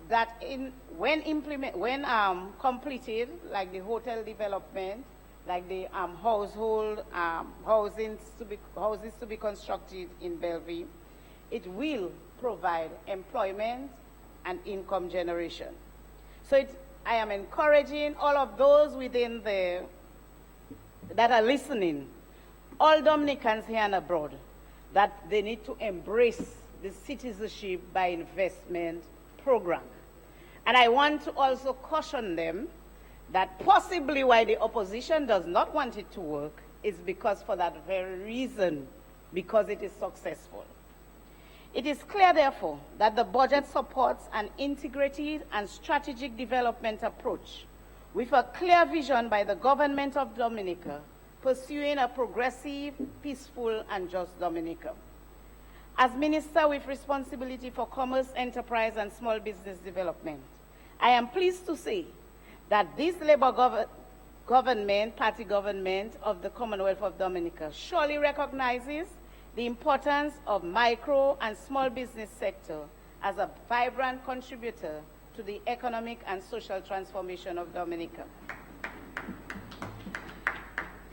that when completed, like the hotel development, like the houses to be constructed in Bellevue, it will provide employment and income generation. So I am encouraging all of those within that are listening, all Dominicans here and abroad, that they need to embrace the Citizenship by Investment program. And I want to also caution them that possibly why the opposition does not want it to work is because for that very reason, because it is successful. It is clear, therefore, that the budget supports an integrated and strategic development approach with a clear vision by the government of Dominica pursuing a progressive, peaceful, and just Dominica. As Minister with responsibility for commerce, enterprise, and small business development, I am pleased to say that this Labour party government of the Commonwealth of Dominica surely recognizes the importance of micro and small business sector as a vibrant contributor to the economic and social transformation of Dominica.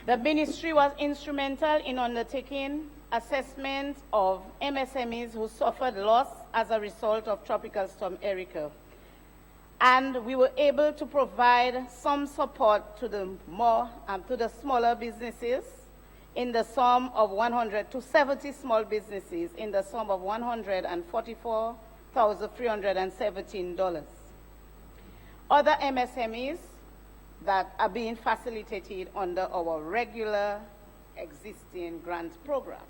The ministry was instrumental in undertaking assessment of MSMEs who suffered loss as a result of Tropical Storm Erika. And we were able to provide some support to the smaller businesses in the sum of 170 small businesses in the sum of $144,317. Other MSMEs that are being facilitated under our regular existing grant program.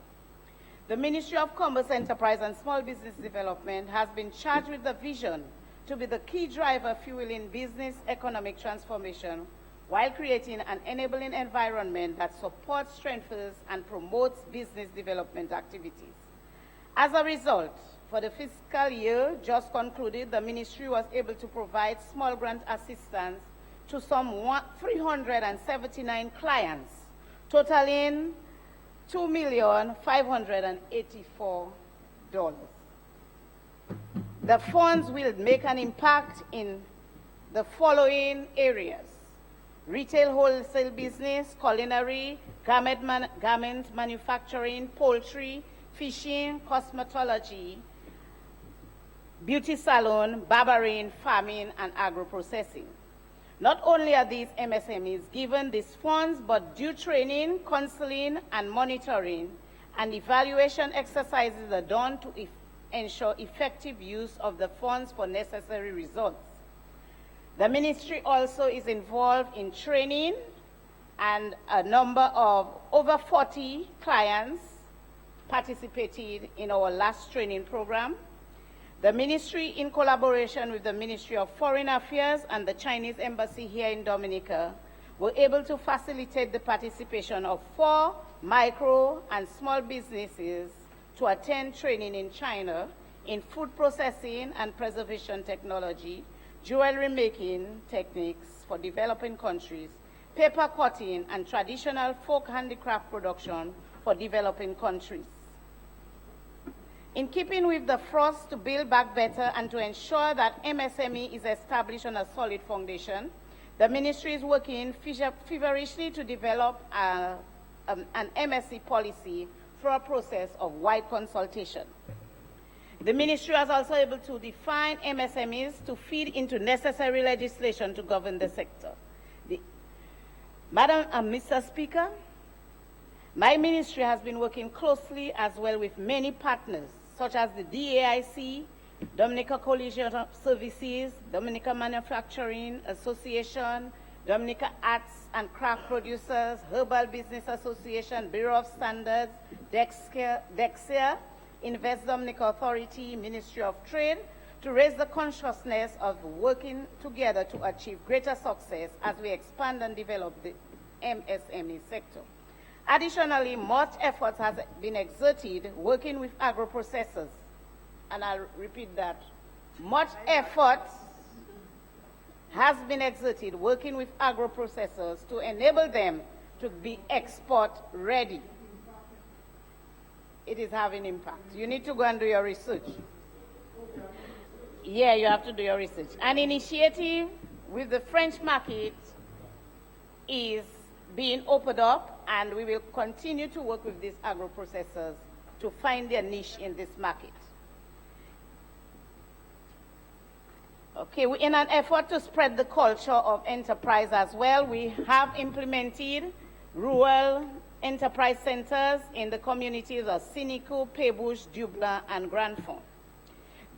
The Ministry of Commerce, Enterprise, and Small Business Development has been charged with the vision to be the key driver fueling business economic transformation while creating an enabling environment that supports, strengthens, and promotes business development activities. As a result, for the fiscal year just concluded, the ministry was able to provide small grant assistance to some 379 clients totaling $2,584,000. The funds will make an impact in the following areas: retail wholesale business, culinary, garment manufacturing, poultry, fishing, cosmetology, beauty salon, barbering, farming, and agro-processing. Not only are these MSMEs given these funds, but due training, counseling, and monitoring and evaluation exercises are done to ensure effective use of the funds for necessary results. The ministry also is involved in training, and a number of over 40 clients participated in our last training program. The ministry, in collaboration with the Ministry of Foreign Affairs and the Chinese Embassy here in Dominica, were able to facilitate the participation of 4 micro and small businesses to attend training in China in food processing and preservation technology, jewelry making techniques for developing countries, paper cutting, and traditional folk handicraft production for developing countries. In keeping with the thrust to build back better and to ensure that MSME is established on a solid foundation, the ministry is working feverishly to develop an MSE policy through a process of wide consultation. The ministry was also able to define MSMEs to feed into necessary legislation to govern the sector. Madam and Mr. Speaker, my ministry has been working closely as well with many partners, such as the DAIC, Dominica Coalition of Services, Dominica Manufacturing Association, Dominica Arts and Craft Producers, Herbal Business Association, Bureau of Standards, DEXIA, Invest Dominica Authority, Ministry of Trade, to raise the consciousness of working together to achieve greater success as we expand and develop the MSME sector. Additionally, much effort has been exerted working with agro-processors, and I'll repeat that. Much effort has been exerted working with agro-processors to enable them to be export ready. It is having impact. You need to go and do your research. Yeah, you have to do your research. An initiative with the French market is being opened up, and we will continue to work with these agro-processors to find their niche in this market. Okay, in an effort to spread the culture of enterprise as well, we have implemented rural enterprise centers in the communities of Sinico, Paybush, Dubla, and Grand Fond.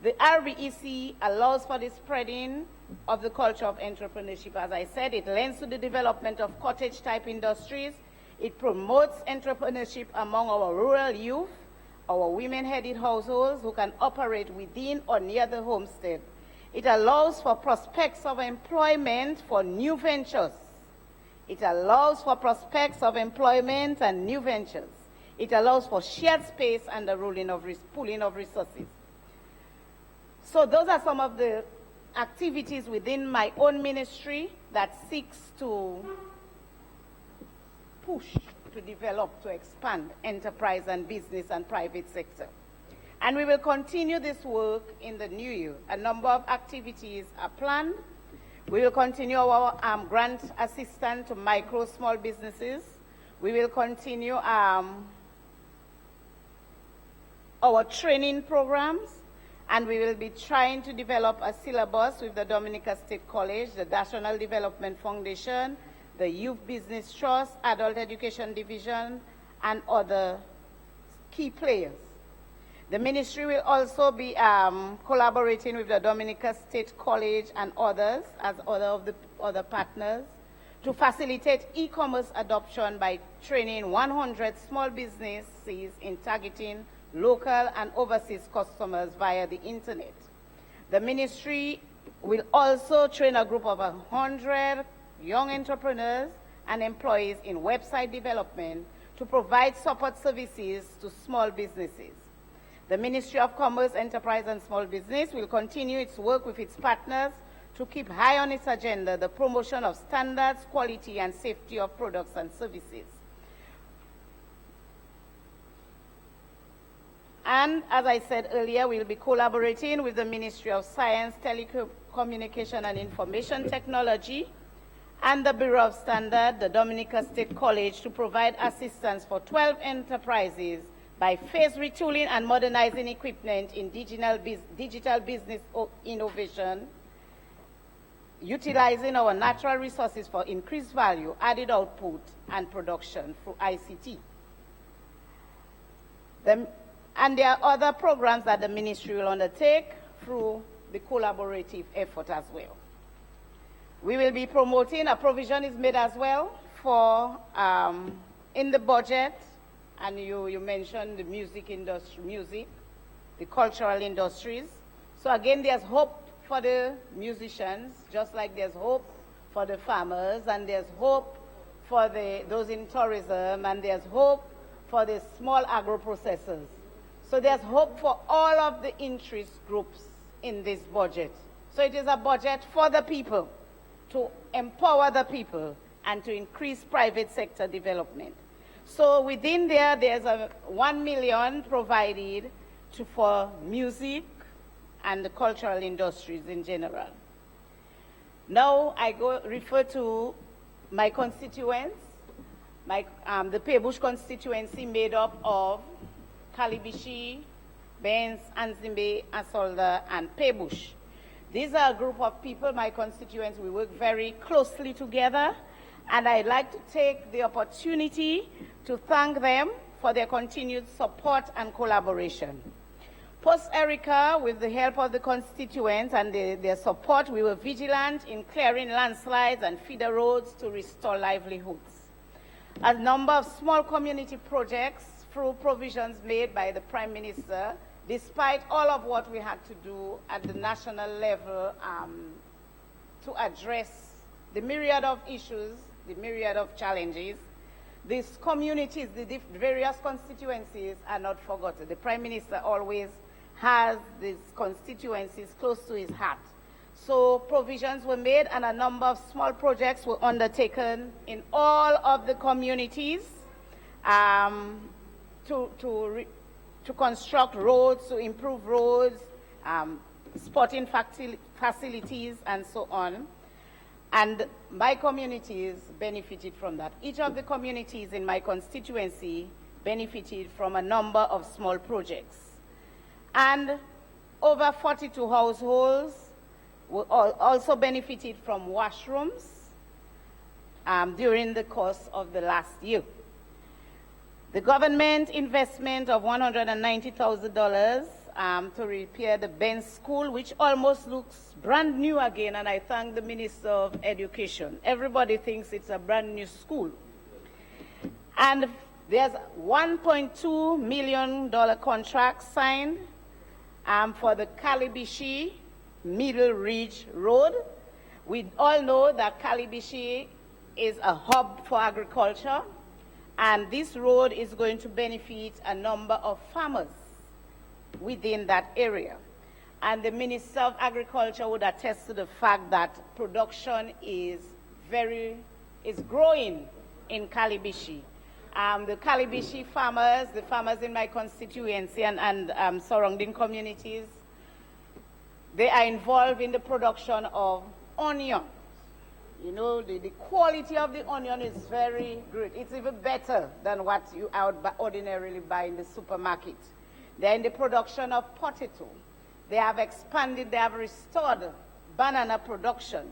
The RBEC allows for the spreading of the culture of entrepreneurship. As I said, it lends to the development of cottage-type industries. It promotes entrepreneurship among our rural youth, our women-headed households who can operate within or near the homestead. It allows for prospects of employment for new ventures. It allows for prospects of employment and new ventures. It allows for shared space and the pooling of resources. So those are some of the activities within my own ministry that seeks to push, to develop, to expand enterprise and business and private sector. And we will continue this work in the new year. A number of activities are planned. We will continue our grant assistance to micro small businesses. We will continue our training programs, and we will be trying to develop a syllabus with the Dominica State College, the National Development Foundation, the Youth Business Trust, Adult Education Division, and other key players. The ministry will also be collaborating with the Dominica State College and others as other partners to facilitate e-commerce adoption by training 100 small businesses in targeting local and overseas customers via the internet. The ministry will also train a group of 100 young entrepreneurs and employees in website development to provide support services to small businesses. The Ministry of Commerce, Enterprise and Small Business will continue its work with its partners to keep high on its agenda the promotion of standards, quality, and safety of products and services. And as I said earlier, we'll be collaborating with the Ministry of Science, Telecommunication and Information Technology and the Bureau of Standards, the Dominica State College, to provide assistance for 12 enterprises by phase retooling and modernizing equipment in digital business innovation, utilizing our natural resources for increased value, added output, and production through ICT. And there are other programs that the ministry will undertake through the collaborative effort as well. We will be promoting, a provision is made as well for, in the budget, and you mentioned the music industry, the cultural industries. So again, there's hope for the musicians, just like there's hope for the farmers, and there's hope for those in tourism, and there's hope for the small agro-processors. So there's hope for all of the interest groups in this budget. So it is a budget for the people, to empower the people, and to increase private sector development. So within there's a 1 million provided for music and the cultural industries in general. Now I refer to my constituents, the Pebush constituency, made up of Kalibishi, Benz, Anzimbe, Asolda, and Pebush. These are a group of people, my constituents. We work very closely together, and I'd like to take the opportunity to thank them for their continued support and collaboration. Post-Erica, with the help of the constituents and their support, we were vigilant in clearing landslides and feeder roads to restore livelihoods. A number of small community projects through provisions made by the Prime Minister, despite all of what we had to do at the national level to address the myriad of issues, the myriad of challenges. These communities, the various constituencies are not forgotten. The Prime Minister always has these constituencies close to his heart. So provisions were made, and a number of small projects were undertaken in all of the communities to construct roads, to improve roads, sporting facilities, and so on. And my communities benefited from that. Each of the communities in my constituency benefited from a number of small projects. And over 42 households also benefited from washrooms during the course of the last year. The government investment of $190,000 to repair the Benz School, which almost looks brand new again, and I thank the Minister of Education. Everybody thinks it's a brand new school. And there's $1.2 million contract signed for the Kalibishi Middle Ridge Road. We all know that Kalibishi is a hub for agriculture, and this road is going to benefit a number of farmers within that area. And the Minister of Agriculture would attest to the fact that production is growing in Kalibishi. The Kalibishi farmers, the farmers in my constituency and surrounding communities, they are involved in the production of onion. You know, the quality of the onion is very good. It's even better than what you ordinarily buy in the supermarket. They're in the production of potato. They have expanded, they have restored banana production,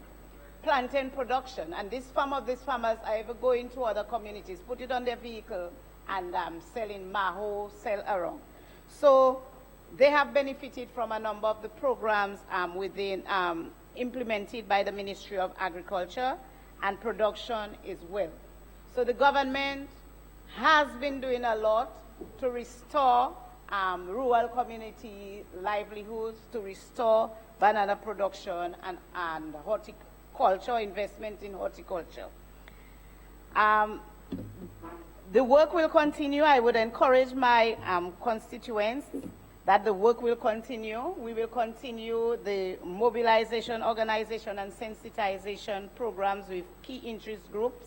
plantain production. And some of these farmers are even going to other communities, put it on their vehicle, and sell in Maho, sell around. So they have benefited from a number of the programs implemented by the Ministry of Agriculture, and production is well. So the government has been doing a lot to restore rural community livelihoods, to restore banana production and horticulture, investment in horticulture. The work will continue. I would encourage my constituents that the work will continue. We will continue the mobilization, organization, and sensitization programs with key interest groups.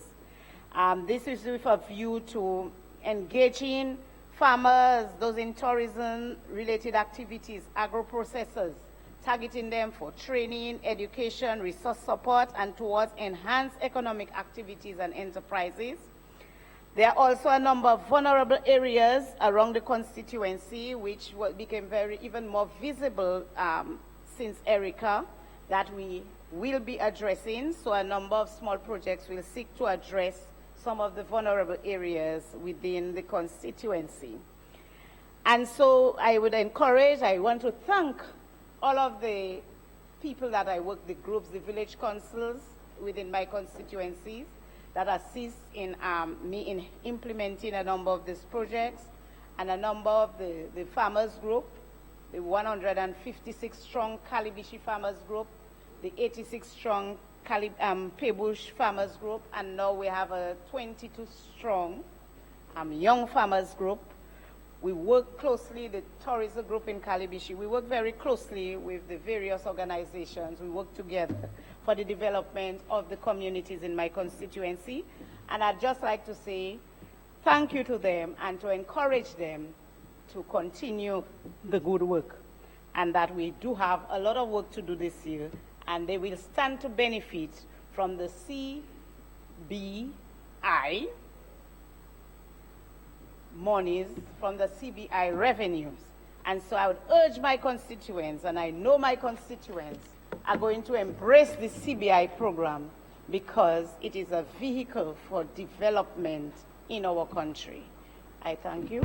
This is with a view to engaging farmers, those in tourism-related activities, agro-processors, targeting them for training, education, resource support, and towards enhanced economic activities and enterprises. There are also a number of vulnerable areas around the constituency which became even more visible since Erica that we will be addressing. So a number of small projects will seek to address some of the vulnerable areas within the constituency. And so I want to thank all of the people that I work, the groups, the village councils within my constituencies that assist in me in implementing a number of these projects, and a number of the farmers group, the 156-strong Calibishi farmers group, the 86-strong Pebush farmers group, and now we have a 22-strong young farmers group. We work closely, the tourism group in Calibishi, we work very closely with the various organizations. We work together for the development of the communities in my constituency. And I'd just like to say thank you to them and to encourage them to continue the good work, and that we do have a lot of work to do this year, and they will stand to benefit from the CBI monies, from the CBI revenues. And so I would urge my constituents, and I know my constituents are going to embrace the CBI program because it is a vehicle for development in our country. I thank you.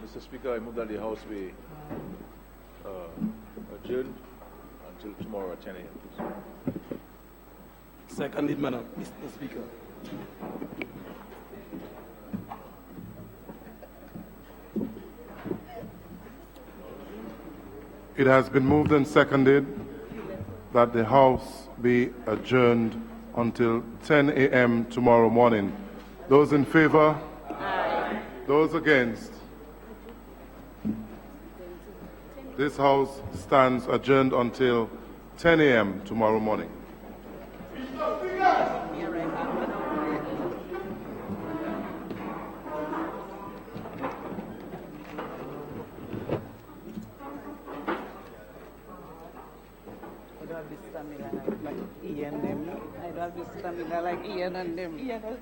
Mr. Speaker, I move that the House be adjourned until tomorrow at 10 a.m. Seconded, Madam Mr. Speaker. It has been moved and seconded that the House be adjourned until 10 a.m. tomorrow morning. Those in favor? Aye. Those against? This House stands adjourned until 10 a.m. tomorrow morning. Like Ian them. I don't have the stamina like Ian and them. Ian has